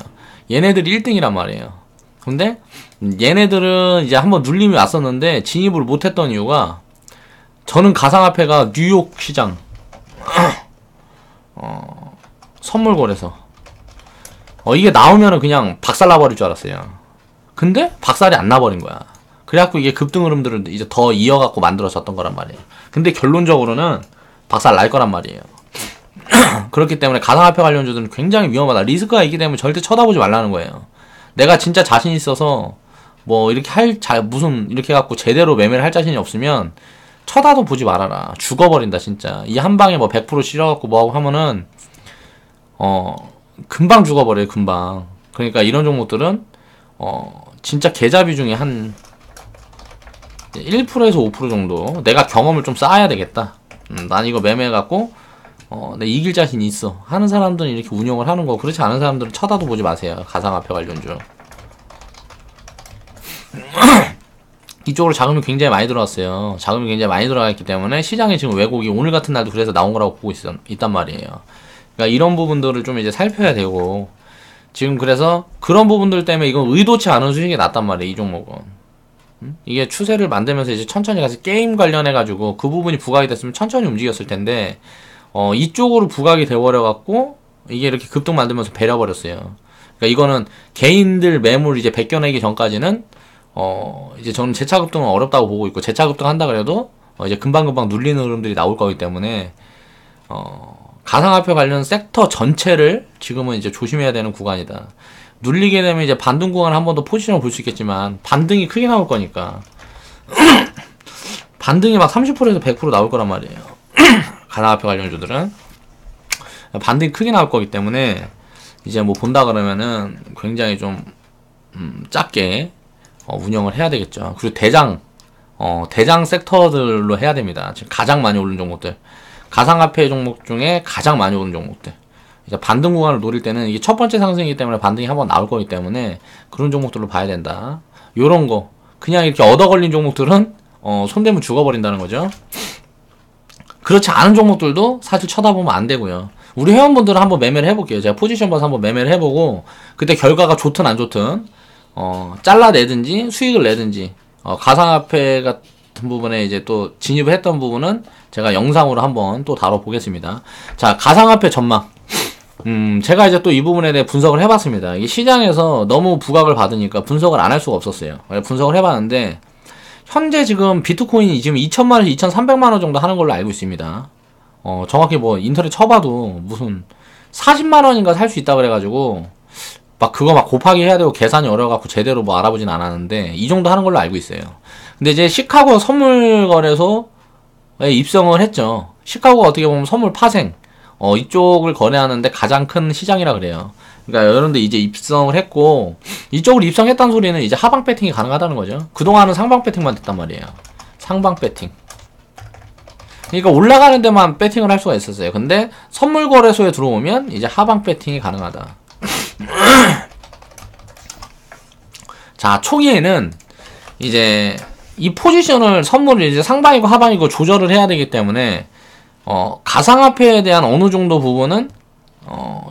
얘네들이 1등이란 말이에요. 근데 얘네들은 이제 한번 눌림이 왔었는데 진입을 못했던 이유가, 저는 가상화폐가 뉴욕 시장 선물거래소 이게 나오면은 그냥 박살나버릴 줄 알았어요. 근데 박살이 안 나버린 거야. 그래갖고 이게 급등 흐름들을 이제 더 이어갖고 만들어졌던 거란 말이에요. 근데 결론적으로는 박살 날 거란 말이에요. 그렇기 때문에 가상화폐 관련주들은 굉장히 위험하다. 리스크가 있기 때문에 절대 쳐다보지 말라는 거예요. 내가 진짜 자신 있어서 뭐 이렇게 무슨 이렇게 해갖고 제대로 매매를 할 자신이 없으면 쳐다도 보지 말아라. 죽어버린다 진짜. 이 한 방에 뭐 100% 실어갖고 뭐하고 하면은 금방 죽어버려요 금방. 그러니까 이런 종목들은 진짜 계좌 비중이 한 1%에서 5% 정도 내가 경험을 좀 쌓아야 되겠다. 난 이거 매매해갖고 내 이길 자신이 있어 하는 사람들은 이렇게 운영을 하는 거. 그렇지 않은 사람들은 쳐다도 보지 마세요. 가상화폐 관련주. 이쪽으로 자금이 굉장히 많이 들어왔어요. 자금이 굉장히 많이 들어갔기 때문에 시장에 지금 왜곡이 오늘 같은 날도 그래서 나온 거라고 보고 있단 말이에요. 그러니까 이런 부분들을 좀 이제 살펴야 되고, 지금 그래서 그런 부분들 때문에 이건 의도치 않은 수익이 났단 말이에요. 이 종목은. 이게 추세를 만들면서 이제 천천히 가서 게임 관련해가지고 그 부분이 부각이 됐으면 천천히 움직였을 텐데, 이쪽으로 부각이 돼버려갖고 이게 이렇게 급등 만들면서 배려버렸어요. 그러니까 이거는 개인들 매물 이제 벗겨내기 전까지는 이제 저는 재차 급등은 어렵다고 보고 있고, 재차 급등 한다 그래도 이제 금방금방 눌리는 흐름들이 나올 거기 때문에 가상화폐 관련 섹터 전체를 지금은 이제 조심해야 되는 구간이다. 눌리게 되면 이제 반등 구간 한 번 더 포지션을 볼 수 있겠지만 반등이 크게 나올 거니까 반등이 막 30%에서 100% 나올 거란 말이에요. 가상화폐 관련주들은 반등이 크게 나올 거기 때문에 이제 뭐 본다 그러면은 굉장히 좀 작게 운영을 해야 되겠죠. 그리고 대장 섹터들로 해야 됩니다. 지금 가장 많이 오른 종목들, 가상화폐 종목 중에 가장 많이 오른 종목들. 이제 반등 구간을 노릴 때는 이게 첫 번째 상승이기 때문에 반등이 한번 나올 거기 때문에 그런 종목들로 봐야 된다. 요런 거 그냥 이렇게 얻어 걸린 종목들은 손대면 죽어버린다는 거죠. 그렇지 않은 종목들도 사실 쳐다보면 안 되고요. 우리 회원분들은 한번 매매를 해볼게요. 제가 포지션 봐서 한번 매매를 해보고 그때 결과가 좋든 안 좋든 잘라내든지 수익을 내든지 가상화폐 같은 부분에 이제 또 진입을 했던 부분은 제가 영상으로 한번 또 다뤄보겠습니다. 자, 가상화폐 전망. 제가 이제 또 이 부분에 대해 분석을 해봤습니다. 이게 시장에서 너무 부각을 받으니까 분석을 안 할 수가 없었어요. 분석을 해봤는데 현재 지금 비트코인이 지금 2천만원에서 2,300만원 정도 하는 걸로 알고 있습니다. 정확히 뭐 인터넷 쳐봐도 무슨 40만원인가 살 수 있다 그래가지고 막 그거 막 곱하기 해야 되고 계산이 어려워갖고 제대로 뭐 알아보진 않았는데 이 정도 하는 걸로 알고 있어요. 근데 이제 시카고 선물거래소에 입성을 했죠. 시카고가 어떻게 보면 선물 파생 이쪽을 거래하는데 가장 큰 시장이라 그래요. 그러니까 여러분들 이제 입성을 했고 이쪽으로 입성했다는 소리는 이제 하방 배팅이 가능하다는 거죠. 그동안은 상방 배팅만 됐단 말이에요. 상방 배팅. 그러니까 올라가는 데만 배팅을 할 수가 있었어요. 근데 선물 거래소에 들어오면 이제 하방 배팅이 가능하다. 자, 초기에는 이제 이 포지션을 선물을 이제 상방이고 하방이고 조절을 해야 되기 때문에 가상화폐에 대한 어느 정도 부분은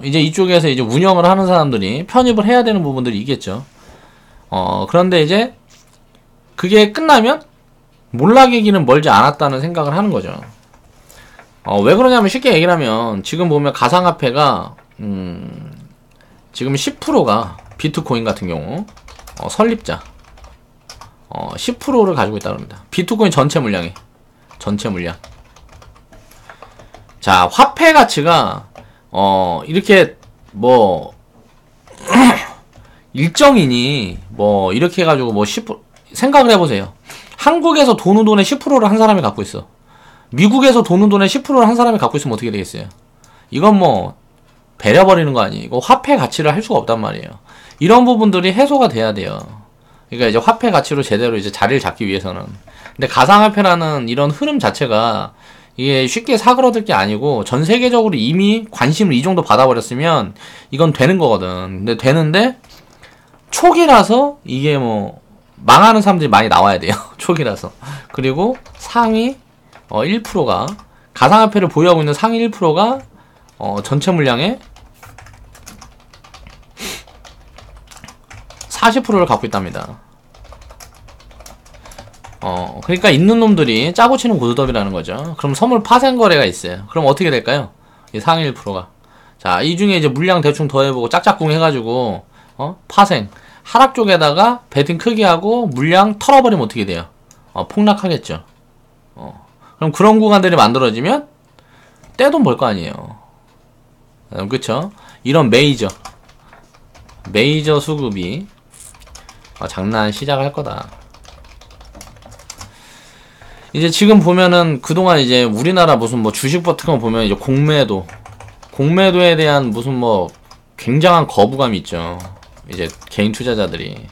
이제 이쪽에서 이제 운영을 하는 사람들이 편입을 해야 되는 부분들이 있겠죠. 그런데 이제 그게 끝나면 몰락의 길은 멀지 않았다는 생각을 하는 거죠. 왜 그러냐면 쉽게 얘기를 하면 지금 보면 가상화폐가 지금 10%가 비트코인 같은 경우 설립자 10%를 가지고 있다고 합니다. 비트코인 전체 물량이 전체 물량. 자, 화폐 가치가 이렇게 뭐 일정이니 뭐 이렇게 해가지고 뭐 10% 생각을 해보세요. 한국에서 도는 돈의 10%를 한 사람이 갖고 있어. 미국에서 도는 돈의 10%를 한 사람이 갖고 있으면 어떻게 되겠어요? 이건 뭐 배려버리는 거 아니고 화폐 가치를 할 수가 없단 말이에요. 이런 부분들이 해소가 돼야 돼요. 그러니까 이제 화폐 가치로 제대로 이제 자리를 잡기 위해서는. 근데 가상화폐라는 이런 흐름 자체가 이게 쉽게 사그러들 게 아니고 전 세계적으로 이미 관심을 이 정도 받아버렸으면 이건 되는 거거든. 근데 되는데 초기라서 이게 뭐 망하는 사람들이 많이 나와야 돼요. 초기라서. 그리고 상위 1%가 가상화폐를 보유하고 있는 상위 1%가 전체 물량의 40%를 갖고 있답니다. 그러니까 있는 놈들이 짜고 치는 고스톱이라는 거죠. 그럼 선물 파생 거래가 있어요. 그럼 어떻게 될까요? 이 상위 1%가. 자, 이 중에 이제 물량 대충 더해보고 짝짝꿍 해가지고, 파생. 하락 쪽에다가 배팅 크게 하고 물량 털어버리면 어떻게 돼요? 폭락하겠죠. 그럼 그런 구간들이 만들어지면 떼돈 벌 거 아니에요. 그쵸? 이런 메이저 수급이 장난 시작할 거다. 이제 지금 보면은 그동안 이제 우리나라 무슨 뭐 주식 같은 거 보면 이제 공매도에 대한 무슨 뭐 굉장한 거부감이 있죠. 이제 개인 투자자들이.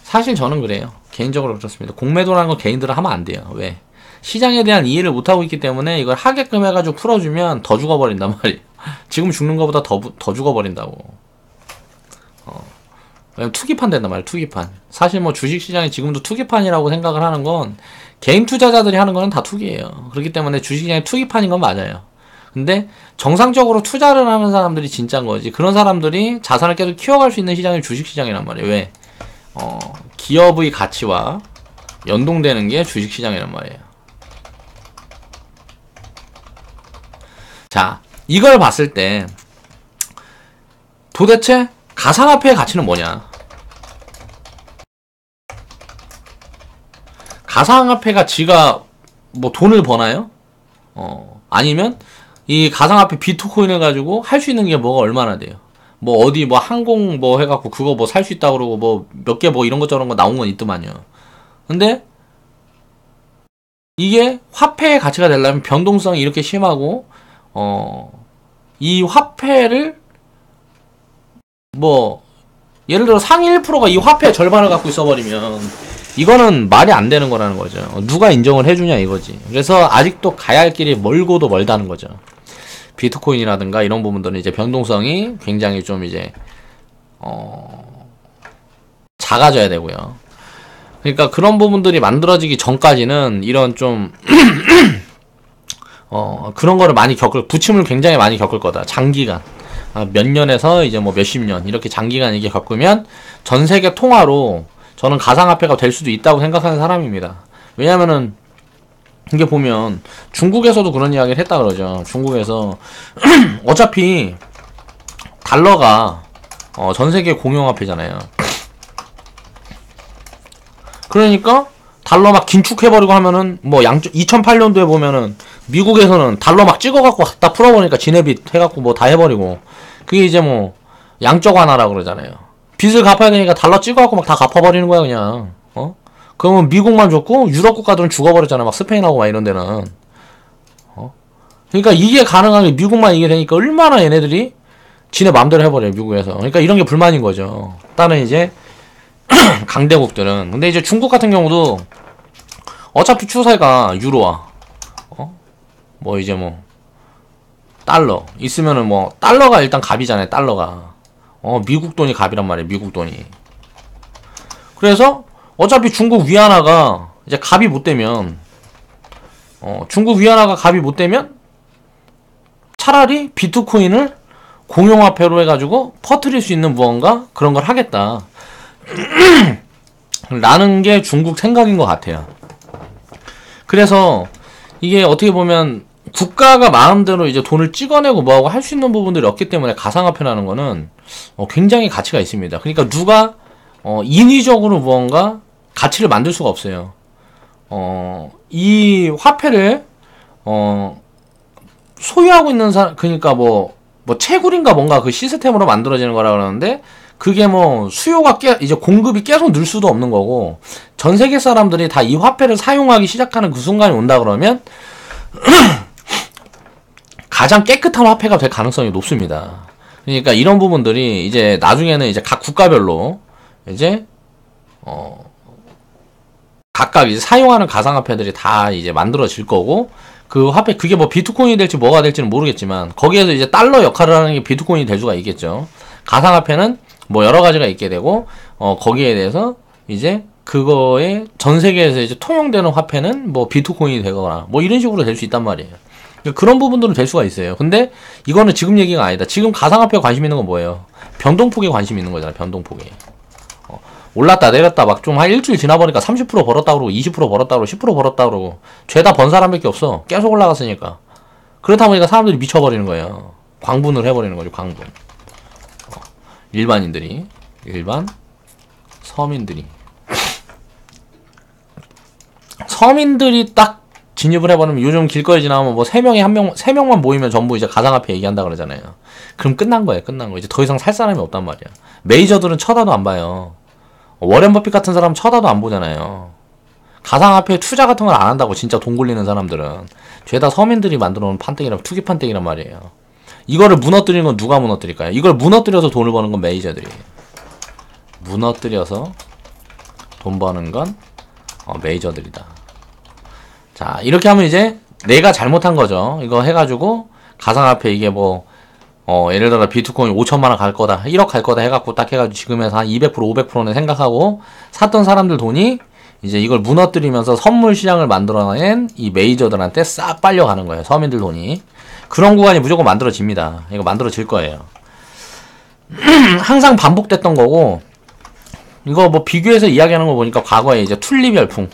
사실 저는 그래요. 개인적으로 그렇습니다. 공매도라는 건 개인들은 하면 안 돼요. 왜? 시장에 대한 이해를 못하고 있기 때문에 이걸 하게끔 해가지고 풀어주면 더 죽어버린단 말이에요. 지금 죽는 것보다 더 죽어버린다고. 투기판 된단 말이에요. 투기판. 사실 뭐 주식시장이 지금도 투기판이라고 생각을 하는 건 개인 투자자들이 하는 거는 다 투기예요. 그렇기 때문에 주식시장이 투기판인 건 맞아요. 근데 정상적으로 투자를 하는 사람들이 진짜인 거지. 그런 사람들이 자산을 계속 키워갈 수 있는 시장이 주식시장이란 말이에요. 왜? 기업의 가치와 연동되는 게 주식시장이란 말이에요. 자, 이걸 봤을 때 도대체 가상화폐의 가치는 뭐냐? 가상화폐가 지가 뭐 돈을 버나요? 아니면 이 가상화폐 비트코인을 가지고 할 수 있는 게 뭐가 얼마나 돼요? 뭐 어디 뭐 항공 뭐 해갖고 그거 뭐 살 수 있다 그러고 뭐 몇 개 뭐 이런 것 저런 거 나온 건 있더만요. 근데 이게 화폐의 가치가 되려면 변동성이 이렇게 심하고 이 화폐를 뭐 예를 들어 상위 1%가 이 화폐의 절반을 갖고 있어버리면 이거는 말이 안 되는 거라는 거죠. 누가 인정을 해주냐 이거지. 그래서 아직도 가야 할 길이 멀고도 멀다는 거죠. 비트코인이라든가 이런 부분들은 이제 변동성이 굉장히 좀 이제 작아져야 되고요. 그러니까 그런 부분들이 만들어지기 전까지는 이런 좀 그런 거를 많이 부침을 굉장히 많이 겪을 거다. 장기간. 몇 년에서 이제 뭐 몇십 년 이렇게 장기간 이게 겪으면 전 세계 통화로 저는 가상화폐가 될 수도 있다고 생각하는 사람입니다. 왜냐면은 이게 보면 중국에서도 그런 이야기를 했다 그러죠. 중국에서 어차피 달러가 전 세계 공용화폐잖아요. 그러니까 달러 막 긴축해버리고 하면은 뭐 2008년도에 보면은 미국에서는 달러 막 찍어갖고 다 풀어버리니까 지네빚 해갖고 뭐 다 해버리고 그게 이제 뭐 양적 완화라 그러잖아요. 빚을 갚아야 되니까 달러 찍어갖고 막 다 갚아버리는 거야 그냥. 그러면 미국만 좋고 유럽 국가들은 죽어버렸잖아. 막 스페인하고 막 이런 데는. 그러니까 이게 가능한 게 미국만 이게 되니까 얼마나 얘네들이 지네 맘대로 해버려요 미국에서. 그러니까 이런 게 불만인 거죠. 다른 이제 강대국들은. 근데 이제 중국 같은 경우도 어차피 추세가 유로화 뭐 이제 뭐 달러 있으면은 뭐 달러가 일단 갑이잖아요. 달러가 미국 돈이 갑이란 말이에요. 미국 돈이. 그래서 어차피 중국 위안화가 이제 갑이 못 되면 중국 위안화가 갑이 못 되면 차라리 비트코인을 공용화폐로 해가지고 퍼뜨릴 수 있는 무언가 그런 걸 하겠다 라는 게 중국 생각인 것 같아요. 그래서 이게 어떻게 보면 국가가 마음대로 이제 돈을 찍어내고 뭐하고 할 수 있는 부분들이 없기 때문에 가상화폐라는 거는 굉장히 가치가 있습니다. 그러니까 누가 인위적으로 무언가 가치를 만들 수가 없어요. 이 화폐를 소유하고 있는 사람, 그러니까 뭐 채굴인가 뭔가 그 시스템으로 만들어지는 거라 그러는데 그게 뭐 수요가 이제 공급이 계속 늘 수도 없는 거고 전 세계 사람들이 다 이 화폐를 사용하기 시작하는 그 순간이 온다 그러면 가장 깨끗한 화폐가 될 가능성이 높습니다. 그러니까 이런 부분들이 이제 나중에는 이제 각 국가별로 이제 각각 이제 사용하는 가상화폐들이 다 이제 만들어질 거고 그 화폐 그게 뭐 비트코인이 될지 뭐가 될지는 모르겠지만 거기에서 이제 달러 역할을 하는 게 비트코인이 될 수가 있겠죠. 가상화폐는 뭐 여러 가지가 있게 되고 거기에 대해서 이제 그거에 전 세계에서 이제 통용되는 화폐는 뭐 비트코인이 되거나 뭐 이런 식으로 될 수 있단 말이에요. 그런 부분들은 될 수가 있어요. 근데 이거는 지금 얘기가 아니다. 지금 가상화폐에 관심 있는 건 뭐예요? 변동폭에 관심 있는 거잖아. 변동폭에. 올랐다 내렸다 막 좀 한 일주일 지나보니까 30% 벌었다 그러고 20% 벌었다 그러고 10% 벌었다 그러고 죄다 번 사람밖에 없어. 계속 올라갔으니까. 그렇다 보니까 사람들이 미쳐버리는 거예요. 광분을 해버리는 거죠. 광분. 일반인들이. 일반 서민들이. 서민들이 딱 진입을 해버리면 요즘 길거리 지나면 뭐 3명만 모이면 전부 이제 가상화폐 얘기한다 그러잖아요. 그럼 끝난 거예요. 끝난 거. 이제 더 이상 살 사람이 없단 말이야. 메이저들은 쳐다도 안 봐요. 워렌 버핏 같은 사람은 쳐다도 안 보잖아요. 가상화폐 투자 같은 걸 안 한다고 진짜 돈 굴리는 사람들은 죄다 서민들이 만들어 놓은 판때기랑 투기 판때기란 말이에요. 이거를 무너뜨리는 건 누가 무너뜨릴까요? 이걸 무너뜨려서 돈을 버는 건 메이저들이. 무너뜨려서 돈 버는 건 메이저들이다. 자, 이렇게 하면 이제 내가 잘못한 거죠. 이거 해가지고 가상화폐 이게 뭐 예를 들어 비트코인 5천만원 갈 거다 1억 갈 거다 해갖고 딱 해가지고 지금에서 한 200% 500%는 생각하고 샀던 사람들 돈이 이제 이걸 무너뜨리면서 선물 시장을 만들어낸 이 메이저들한테 싹 빨려가는 거예요. 서민들 돈이. 그런 구간이 무조건 만들어집니다. 이거 만들어질 거예요. 항상 반복됐던 거고 이거 뭐 비교해서 이야기하는 거 보니까 과거에 이제 튤립 열풍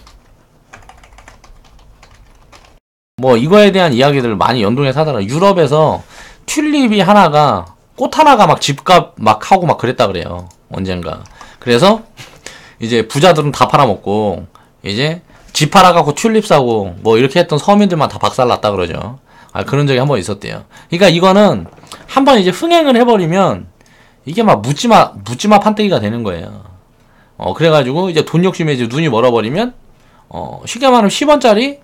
뭐 이거에 대한 이야기들을 많이 연동해서 하다가 유럽에서 튤립이 하나가 꽃 하나가 막 집값 막 하고 막 그랬다 그래요. 언젠가. 그래서 이제 부자들은 다 팔아먹고 이제 집 팔아갖고 튤립 사고 뭐 이렇게 했던 서민들만 다 박살났다 그러죠. 그런 적이 한번 있었대요. 그러니까 이거는 한번 이제 흥행을 해버리면 이게 막 묻지마 판때기가 되는 거예요. 그래가지고 이제 돈 욕심에 이제 눈이 멀어버리면 쉽게 말하면 10원짜리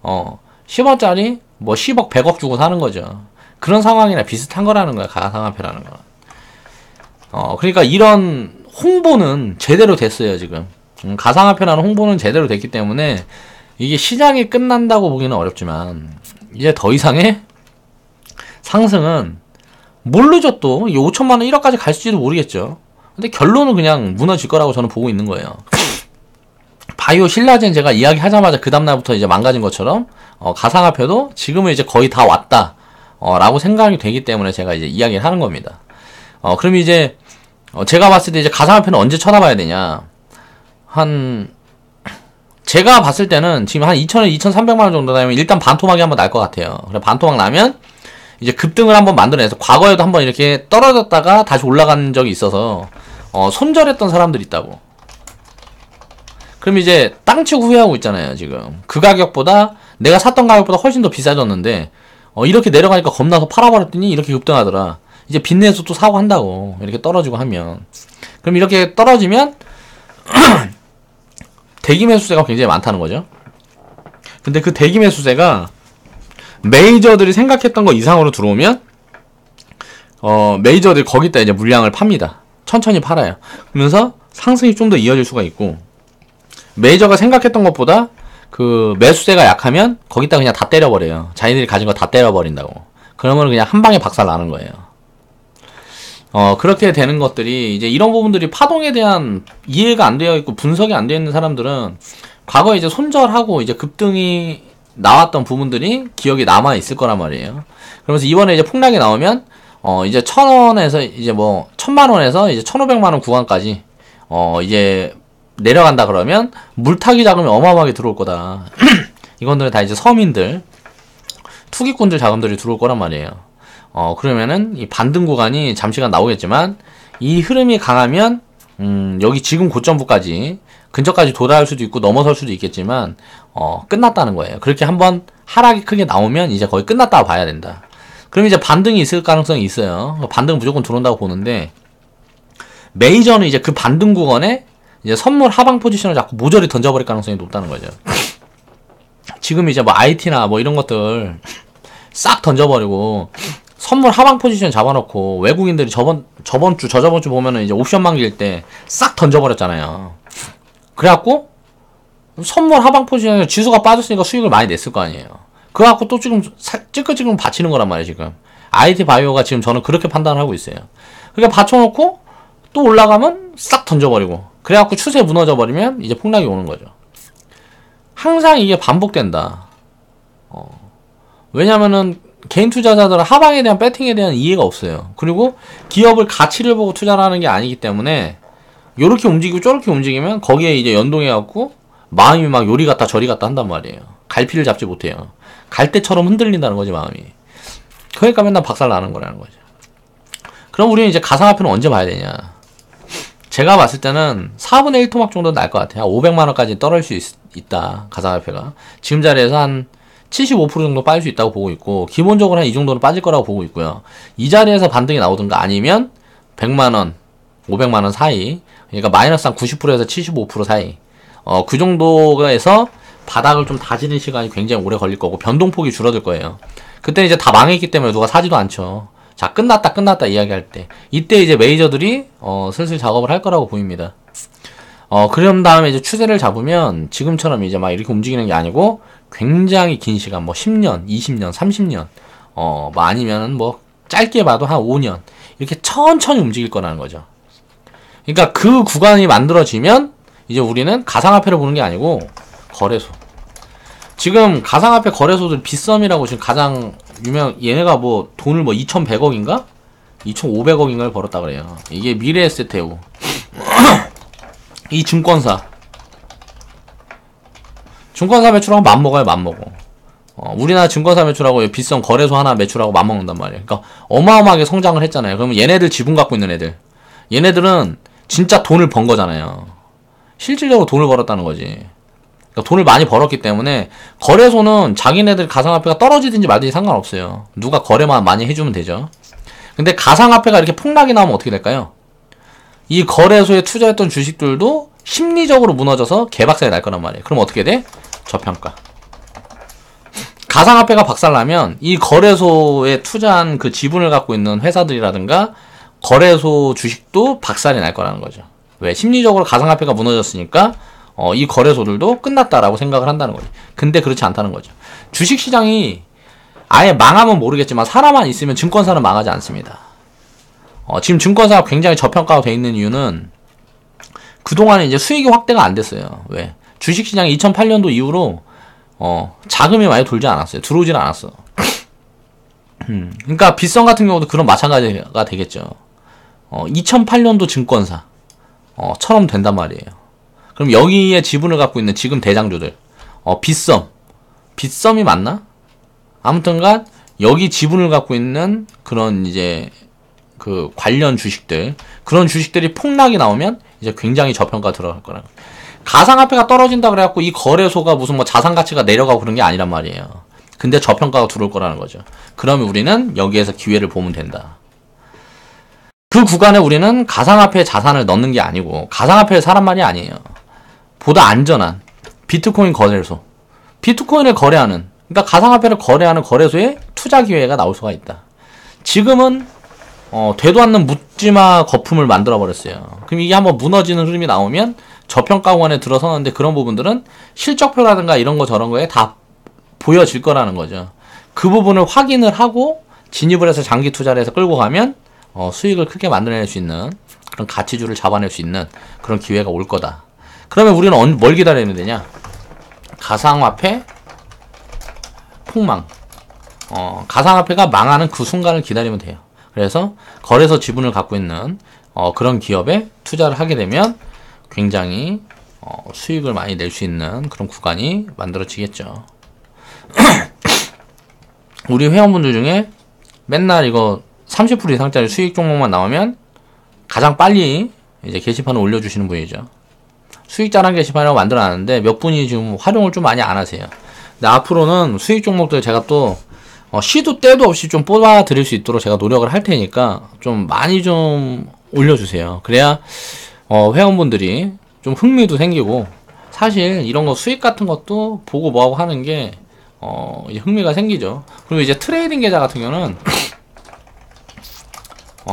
뭐 10억 100억 주고 사는 거죠. 그런 상황이나 비슷한 거라는 거야. 가상화폐라는 거. 그러니까 이런 홍보는 제대로 됐어요. 지금 가상화폐라는 홍보는 제대로 됐기 때문에 이게 시장이 끝난다고 보기는 어렵지만 이제 더 이상의 상승은 모르죠. 또 5천만원 1억까지 갈지도 모르겠죠. 근데 결론은 그냥 무너질 거라고 저는 보고 있는 거예요. 바이오 신라젠 제가 이야기하자마자 그 다음날부터 이제 망가진 것처럼 가상화폐도 지금은 이제 거의 다 왔다 라고 생각이 되기 때문에 제가 이제 이야기를 하는 겁니다. 그럼 이제 제가 봤을 때 이제 가상화폐는 언제 쳐다봐야 되냐. 제가 봤을 때는 지금 한 2,000원, 2,300만원 정도 나면 일단 반토막이 한번 날 것 같아요. 그래 반토막 나면 이제 급등을 한번 만들어내서 과거에도 한번 이렇게 떨어졌다가 다시 올라간 적이 있어서 손절했던 사람들이 있다고. 그럼 이제 땅 치고 후회하고 있잖아요, 지금. 그 가격보다, 내가 샀던 가격보다 훨씬 더 비싸졌는데, 이렇게 내려가니까 겁나서 팔아버렸더니 이렇게 급등하더라. 이제 빚내서 또 사고 한다고. 이렇게 떨어지고 하면. 그럼 이렇게 떨어지면, 대기 매수세가 굉장히 많다는 거죠. 근데 그 대기 매수세가, 메이저들이 생각했던 거 이상으로 들어오면, 메이저들이 거기다 이제 물량을 팝니다. 천천히 팔아요. 그러면서 상승이 좀 더 이어질 수가 있고, 메이저가 생각했던 것보다 그 매수세가 약하면 거기다 그냥 다 때려버려요. 자기들이 가진 거 다 때려버린다고. 그러면 그냥 한 방에 박살 나는 거예요. 그렇게 되는 것들이 이제 이런 부분들이 파동에 대한 이해가 안 되어 있고 분석이 안 되어 있는 사람들은 과거에 이제 손절하고 이제 급등이 나왔던 부분들이 기억에 남아 있을 거란 말이에요. 그러면서 이번에 이제 폭락이 나오면 이제 1,000원에서 이제 뭐 1,000만원에서 이제 1,500만원 구간까지 이제 내려간다 그러면 물타기 자금이 어마어마하게 들어올 거다. 이건들은 다 이제 서민들, 투기꾼들 자금들이 들어올 거란 말이에요. 그러면은 이 반등 구간이 잠시간 나오겠지만 이 흐름이 강하면 여기 지금 고점부까지 근처까지 도달할 수도 있고 넘어설 수도 있겠지만 끝났다는 거예요. 그렇게 한번 하락이 크게 나오면 이제 거의 끝났다고 봐야 된다. 그럼 이제 반등이 있을 가능성이 있어요. 반등은 무조건 들어온다고 보는데, 메이저는 이제 그 반등 구간에 이제 선물 하방 포지션을 자꾸 모조리 던져버릴 가능성이 높다는 거죠. 지금 이제 뭐 IT나 뭐 이런 것들 싹 던져버리고 선물 하방 포지션 잡아놓고 외국인들이 저번 주 저저번 주 보면은 이제 옵션 만기일 때 싹 던져버렸잖아요. 그래갖고 선물 하방 포지션에 지수가 빠졌으니까 수익을 많이 냈을 거 아니에요. 그래갖고 또 지금 찌끈찌끈 받치는 거란 말이에요, 지금. IT 바이오가 지금 저는 그렇게 판단을 하고 있어요. 그러니까 받쳐놓고 또 올라가면 싹 던져버리고, 그래갖고 추세 무너져버리면 이제 폭락이 오는 거죠. 항상 이게 반복된다. 왜냐면은 개인 투자자들은 하방에 대한 배팅에 대한 이해가 없어요. 그리고 기업을 가치를 보고 투자를 하는 게 아니기 때문에 요렇게 움직이고 저렇게 움직이면 거기에 이제 연동해갖고 마음이 막 요리 갔다 저리 갔다 한단 말이에요. 갈피를 잡지 못해요. 갈대처럼 흔들린다는 거지, 마음이. 그러니까 맨날 박살 나는 거라는 거죠. 그럼 우리는 이제 가상화폐는 언제 봐야 되냐? 제가 봤을 때는 4분의 1 토막 정도 날 것 같아요. 500만원까지 떨어질 수 있다, 가상화폐가. 지금 자리에서 한 75% 정도 빠질 수 있다고 보고 있고, 기본적으로 한 이 정도는 빠질 거라고 보고 있고요. 이 자리에서 반등이 나오든가 아니면 100만원, 500만원 사이, 그러니까 마이너스 한 90%에서 75% 사이, 그 정도에서 바닥을 좀 다지는 시간이 굉장히 오래 걸릴 거고, 변동폭이 줄어들 거예요. 그때는 이제 다 망했기 때문에 누가 사지도 않죠. 자, 끝났다 이야기할 때, 이때 이제 메이저들이 슬슬 작업을 할 거라고 보입니다. 그런 다음에 이제 추세를 잡으면 지금처럼 이제 막 이렇게 움직이는 게 아니고 굉장히 긴 시간, 뭐 10년, 20년, 30년, 뭐 아니면은 뭐 짧게 봐도 한 5년 이렇게 천천히 움직일 거라는 거죠. 그러니까 그 구간이 만들어지면 이제 우리는 가상화폐를 보는 게 아니고 거래소. 지금 가상화폐 거래소들 빗썸이라고 지금 가장 얘네가 뭐 돈을 뭐 2,100억인가? 2,500억인가를 벌었다 그래요. 이게 미래에셋테오. 이 증권사 매출하고 맘먹어요, 맘먹어. 우리나라 증권사 매출하고 빗썸 거래소 하나 매출하고 맘먹는단 말이에요. 그러니까 어마어마하게 성장을 했잖아요. 그러면 얘네들 지분 갖고 있는 애들, 얘네들은 진짜 돈을 번 거잖아요. 실질적으로 돈을 벌었다는 거지. 그러니까 돈을 많이 벌었기 때문에 거래소는 자기네들 가상화폐가 떨어지든지 말든지 상관없어요. 누가 거래만 많이 해주면 되죠. 근데 가상화폐가 이렇게 폭락이 나오면 어떻게 될까요? 이 거래소에 투자했던 주식들도 심리적으로 무너져서 개박살이 날 거란 말이에요. 그럼 어떻게 돼? 저평가. 가상화폐가 박살나면 이 거래소에 투자한 그 지분을 갖고 있는 회사들이라든가 거래소 주식도 박살이 날 거라는 거죠. 왜? 심리적으로 가상화폐가 무너졌으니까 이 거래소들도 끝났다라고 생각을 한다는 거죠. 근데 그렇지 않다는 거죠. 주식시장이 아예 망하면 모르겠지만 사람만 있으면 증권사는 망하지 않습니다. 지금 증권사가 굉장히 저평가가 돼 있는 이유는 그동안에 이제 수익이 확대가 안 됐어요. 왜? 주식시장이 2008년도 이후로 자금이 많이 돌지 않았어요. 들어오질 않았어. 그러니까 빗썸 같은 경우도 그런 마찬가지가 되겠죠. 2008년도 증권사 처럼 된단 말이에요. 그럼 여기에 지분을 갖고 있는 지금 대장주들, 빗썸이 맞나? 아무튼간 여기 지분을 갖고 있는 그런 이제 그 관련 주식들, 그런 주식들이 폭락이 나오면 이제 굉장히 저평가 들어갈 거라. 가상화폐가 떨어진다 그래갖고 이 거래소가 무슨 뭐 자산 가치가 내려가고 그런 게 아니란 말이에요. 근데 저평가가 들어올 거라는 거죠. 그러면 우리는 여기에서 기회를 보면 된다. 그 구간에 우리는 가상화폐에 자산을 넣는 게 아니고, 가상화폐를 사란 말이 아니에요. 보다 안전한 비트코인 거래소, 비트코인을 거래하는, 그러니까 가상화폐를 거래하는 거래소에 투자 기회가 나올 수가 있다. 지금은 되도 않는 묻지마 거품을 만들어 버렸어요. 그럼 이게 한번 무너지는 흐름이 나오면 저평가 구간에 들어서는데, 그런 부분들은 실적표라든가 이런 거 저런 거에 다 보여질 거라는 거죠. 그 부분을 확인을 하고 진입을 해서 장기 투자를 해서 끌고 가면 수익을 크게 만들어낼 수 있는, 그런 가치주를 잡아낼 수 있는 그런 기회가 올 거다. 그러면 우리는 뭘 기다리면 되냐? 가상화폐 폭망, 가상화폐가 망하는 그 순간을 기다리면 돼요. 그래서 거래소 지분을 갖고 있는 그런 기업에 투자를 하게 되면 굉장히 수익을 많이 낼 수 있는 그런 구간이 만들어지겠죠. 우리 회원분들 중에 맨날 이거 30% 이상짜리 수익 종목만 나오면 가장 빨리 이제 게시판을 올려주시는 분이죠. 수익 자랑 게시판이라고 만들어놨는데 몇 분이 지금 활용을 좀 많이 안 하세요. 근데 앞으로는 수익 종목들 제가 또 시도 때도 없이 좀 뽑아 드릴 수 있도록 제가 노력을 할 테니까 좀 많이 좀 올려주세요. 그래야 회원분들이 좀 흥미도 생기고, 사실 이런 거 수익 같은 것도 보고 뭐하고 하는 게 이제 흥미가 생기죠. 그리고 이제 트레이딩 계좌 같은 경우는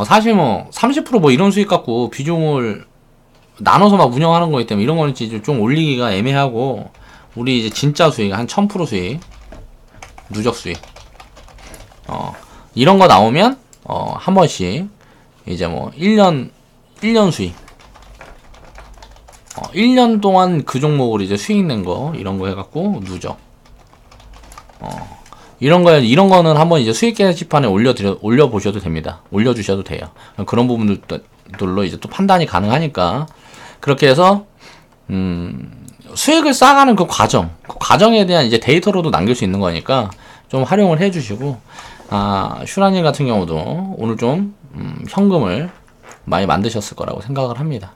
사실 뭐 30% 뭐 이런 수익 갖고 비중을 나눠서 막 운영하는 거기 때문에 이런 거는 좀 올리기가 애매하고, 우리 이제 진짜 수익 한 1000% 수익, 누적 수익 이런 거 나오면 한 번씩 이제 뭐 1년 수익, 1년 동안 그 종목을 이제 수익 낸 거, 이런 거 해갖고 누적 이런 거는 한번 이제 수익 게시판에 올려보셔도 됩니다. 올려주셔도 돼요. 그런 부분들로 이제 또 판단이 가능하니까, 그렇게 해서 수익을 쌓아가는 그 과정에 대한 이제 데이터로도 남길 수 있는 거니까 좀 활용을 해주시고, 슈라님 같은 경우도 오늘 좀 현금을 많이 만드셨을 거라고 생각을 합니다.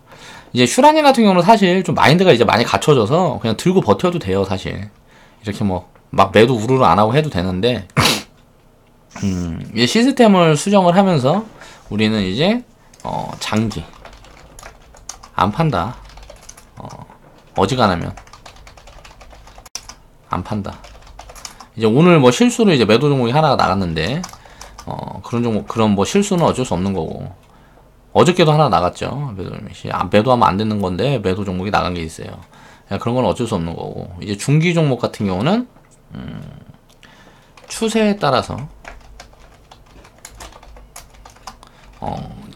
이제 슈라님 같은 경우는 사실 좀 마인드가 이제 많이 갖춰져서 그냥 들고 버텨도 돼요. 사실 이렇게 뭐 막 매도 우르르 안 하고 해도 되는데, 이제 시스템을 수정을 하면서 우리는 이제 장기 안 판다. 어지간하면 안 판다. 이제 오늘 뭐 실수로 이제 매도 종목이 하나가 나갔는데, 그런 뭐 실수는 어쩔 수 없는 거고, 어저께도 하나 나갔죠. 매도하면 안 되는 건데 매도 종목이 나간 게 있어요. 그런 건 어쩔 수 없는 거고, 이제 중기 종목 같은 경우는 추세에 따라서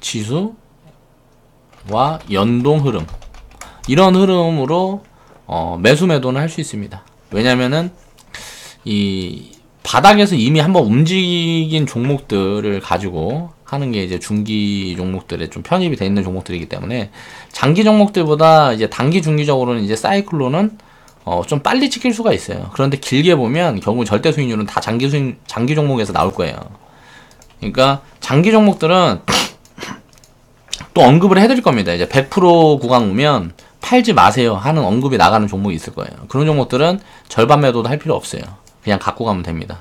지수와 연동 흐름, 이런 흐름으로 매수 매도는 할 수 있습니다. 왜냐면은 이 바닥에서 이미 한번 움직인 종목들을 가지고 하는 게 이제 중기 종목들에 좀 편입이 되어 있는 종목들이기 때문에, 장기 종목들보다 이제 단기 중기적으로는 이제 사이클로는 좀 빨리 찍힐 수가 있어요. 그런데 길게 보면 결국 절대 수익률은 다 장기 종목에서 나올 거예요. 그러니까 장기 종목들은 또 언급을 해드릴 겁니다. 이제 100% 구간 오면 팔지 마세요 하는 언급이 나가는 종목이 있을 거예요. 그런 종목들은 절반 매도도 할 필요 없어요. 그냥 갖고 가면 됩니다.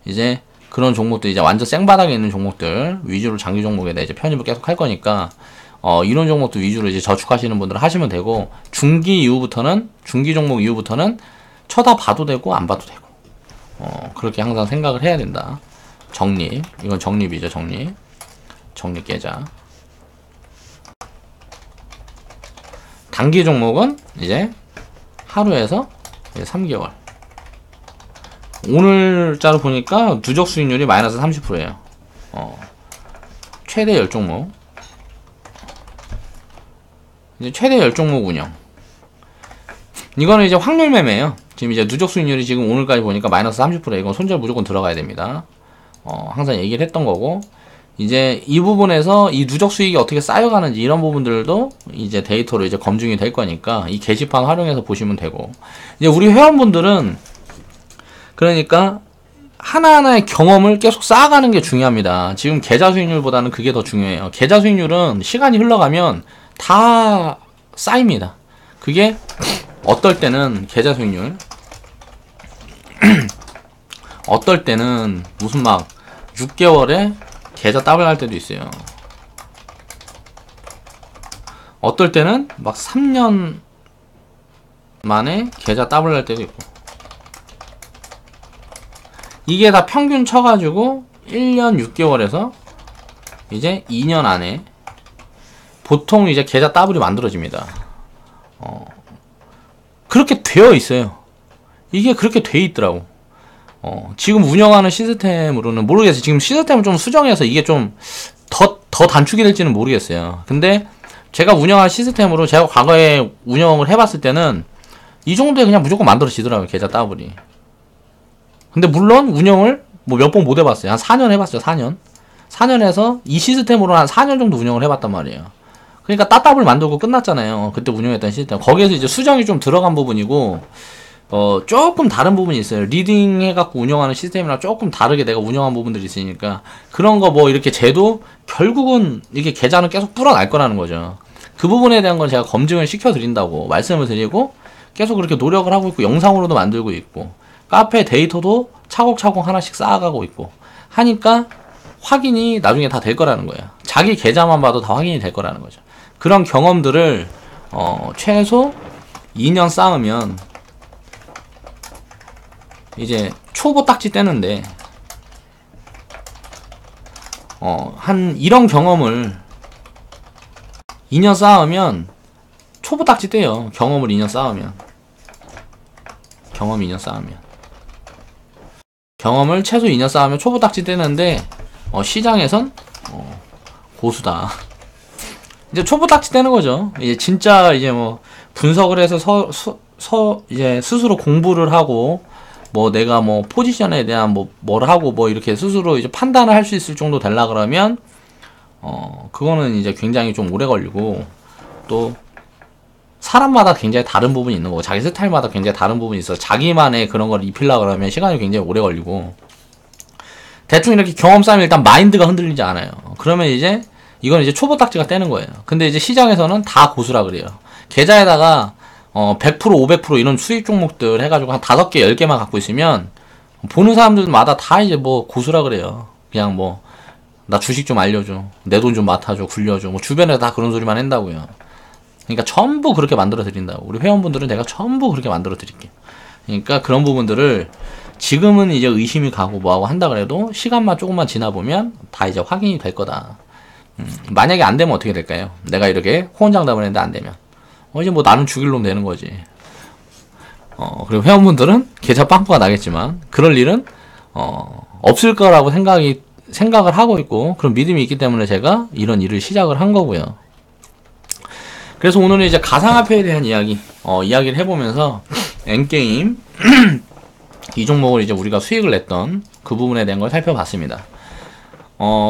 이제 그런 종목들, 이제 완전 생바닥에 있는 종목들 위주로 장기 종목에다 이제 편입을 계속 할 거니까, 이런 종목들 위주로 이제 저축하시는 분들은 하시면 되고, 중기 종목 이후부터는 쳐다봐도 되고 안 봐도 되고, 그렇게 항상 생각을 해야 된다. 이건 적립이죠. 적립 계좌. 단기 종목은 이제 하루에서 이제 3개월. 오늘자로 보니까 누적 수익률이 마이너스 30%예요. 최대 10종목. 이제 최대 10종목 운영. 이거는 이제 확률 매매예요. 지금 이제 누적 수익률이 지금 오늘까지 보니까 마이너스 30%. 이건 손절 무조건 들어가야 됩니다. 항상 얘기를 했던 거고, 이제 이 부분에서 이 누적 수익이 어떻게 쌓여가는지 이런 부분들도 이제 데이터로 이제 검증이 될 거니까 이 게시판 활용해서 보시면 되고, 이제 우리 회원분들은 그러니까 하나하나의 경험을 계속 쌓아가는 게 중요합니다. 지금 계좌 수익률보다는 그게 더 중요해요. 계좌 수익률은 시간이 흘러가면 다 쌓입니다. 그게 어떨 때는 계좌 수익률 어떨 때는 무슨 막 6개월에 계좌 더블 갈 때도 있어요. 어떨 때는 막 3년 만에 계좌 더블 갈 때도 있고. 이게 다 평균 쳐가지고 1년 6개월에서 이제 2년 안에 보통 이제 계좌 더블이 만들어집니다. 그렇게 되어 있어요. 이게 그렇게 돼 있더라고. 지금 운영하는 시스템으로는 모르겠어요. 지금 시스템을 좀 수정해서 이게 좀 더 단축이 될지는 모르겠어요. 근데 제가 운영한 시스템으로 제가 과거에 운영을 해봤을 때는 이 정도에 그냥 무조건 만들어지더라고요. 계좌 더블이. 근데 물론 운영을 뭐 몇 번 못 해봤어요. 한 4년 해봤어요. 4년. 4년에서 이 시스템으로 한 4년 정도 운영을 해봤단 말이에요. 그러니까 따따블 만들고 끝났잖아요. 그때 운영했던 시스템. 거기에서 이제 수정이 좀 들어간 부분이고, 조금 다른 부분이 있어요. 리딩 해갖고 운영하는 시스템이랑 조금 다르게 내가 운영한 부분들이 있으니까, 그런 거 뭐 이렇게 제도, 결국은 이게 계좌는 계속 불어날 거라는 거죠. 그 부분에 대한 건 제가 검증을 시켜드린다고 말씀을 드리고, 계속 그렇게 노력을 하고 있고, 영상으로도 만들고 있고, 카페 데이터도 차곡차곡 하나씩 쌓아가고 있고, 하니까 확인이 나중에 다 될 거라는 거예요. 자기 계좌만 봐도 다 확인이 될 거라는 거죠. 그런 경험들을, 최소 2년 쌓으면, 이제 초보 딱지 떼는데 이런 경험을 2년 쌓으면 초보 딱지 떼요. 경험을 2년 쌓으면. 경험 2년 쌓으면. 경험을 최소 2년 쌓으면 초보 딱지 떼는데 시장에선 고수다. 이제 초보 딱지 떼는 거죠. 이제 진짜 이제 뭐 분석을 해서 이제 스스로 공부를 하고 뭐 내가 뭐 포지션에 대한 뭘 하고 뭐 이렇게 스스로 이제 판단을 할 수 있을 정도 되려 그러면 그거는 이제 굉장히 좀 오래 걸리고, 또 사람마다 굉장히 다른 부분이 있는 거고, 자기 스타일마다 굉장히 다른 부분이 있어. 자기만의 그런 걸 입히려 그러면 시간이 굉장히 오래 걸리고, 대충 이렇게 경험 쌓으면 일단 마인드가 흔들리지 않아요. 그러면 이제 이건 이제 초보 딱지가 떼는 거예요. 근데 이제 시장에서는 다 고수라 그래요. 계좌에다가 100%, 500% 이런 수익 종목들 해가지고 한 5개, 10개만 갖고 있으면 보는 사람들마다 다 이제 뭐 고수라 그래요. 그냥 뭐 나 주식 좀 알려줘, 내 돈 좀 맡아줘, 굴려줘, 뭐 주변에 다 그런 소리만 한다고요. 그러니까 전부 그렇게 만들어 드린다고. 우리 회원분들은 제가 전부 그렇게 만들어 드릴게요. 그러니까 그런 부분들을 지금은 이제 의심이 가고 뭐하고 한다 그래도 시간만 조금만 지나보면 다 이제 확인이 될 거다. 만약에 안 되면 어떻게 될까요? 내가 이렇게 호언장담을 했는데 안 되면 이제 뭐 나는 죽일 놈 되는 거지. 그리고 회원분들은 계좌 빵꾸가 나겠지만 그럴 일은 없을 거라고 생각을 하고 있고, 그런 믿음이 있기 때문에 제가 이런 일을 시작을 한 거고요. 그래서 오늘은 이제 가상화폐에 대한 이야기를 해보면서 엔게임 이 종목을 이제 우리가 수익을 냈던 그 부분에 대한 걸 살펴봤습니다.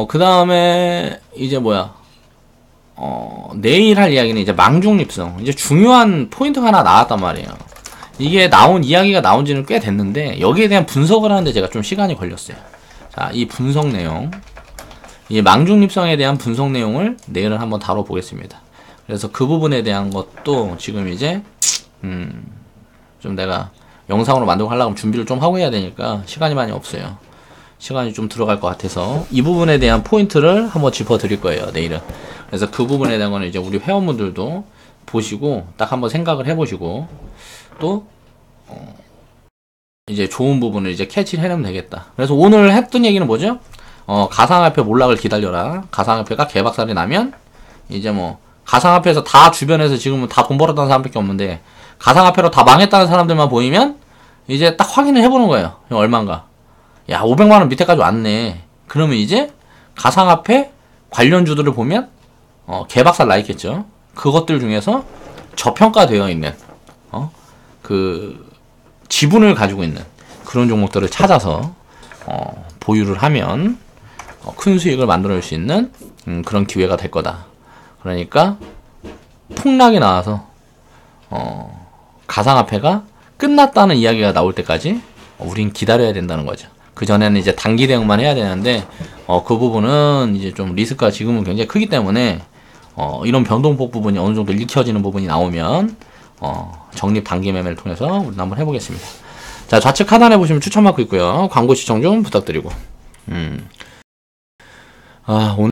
그 다음에 이제 내일 할 이야기는 이제 망중립성. 이제 중요한 포인트가 하나 나왔단 말이에요. 이게 이야기가 나온 지는 꽤 됐는데, 여기에 대한 분석을 하는데 제가 좀 시간이 걸렸어요. 자, 이 분석 내용. 이 망중립성에 대한 분석 내용을 내일은 한번 다뤄보겠습니다. 그래서 그 부분에 대한 것도 지금 이제, 좀 내가 영상으로 만들고 하려고 하면 준비를 좀 하고 해야 되니까 시간이 많이 없어요. 시간이 좀 들어갈 것 같아서 이 부분에 대한 포인트를 한번 짚어 드릴 거예요, 내일은. 그래서 그 부분에 대한 거는 이제 우리 회원분들도 보시고 딱 한번 생각을 해보시고, 또 이제 좋은 부분을 이제 캐치를 해내면 되겠다. 그래서 오늘 했던 얘기는 뭐죠? 가상화폐 몰락을 기다려라. 가상화폐가 개박살이 나면 이제 뭐 가상화폐에서 다 주변에서 지금은 다 돈 벌었다는 사람밖에 없는데, 가상화폐로 다 망했다는 사람들만 보이면 이제 딱 확인을 해보는 거예요. 얼마인가. 야, 500만원 밑에까지 왔네. 그러면 이제 가상화폐 관련주들을 보면 개박살 나 있겠죠. 그것들 중에서 저평가되어 있는 그 지분을 가지고 있는 그런 종목들을 찾아서 보유를 하면 큰 수익을 만들어낼 수 있는 그런 기회가 될 거다. 그러니까 폭락이 나와서 가상화폐가 끝났다는 이야기가 나올 때까지 우린 기다려야 된다는 거죠. 그 전에는 이제 단기 대응만 해야 되는데 그 부분은 이제 좀 리스크가 지금은 굉장히 크기 때문에 이런 변동폭 부분이 어느 정도 읽혀지는 부분이 나오면 적립 단기 매매를 통해서 우리는 한번 해보겠습니다. 자, 좌측 하단에 보시면 추천 마크 있고요. 광고 시청 좀 부탁드리고. 오늘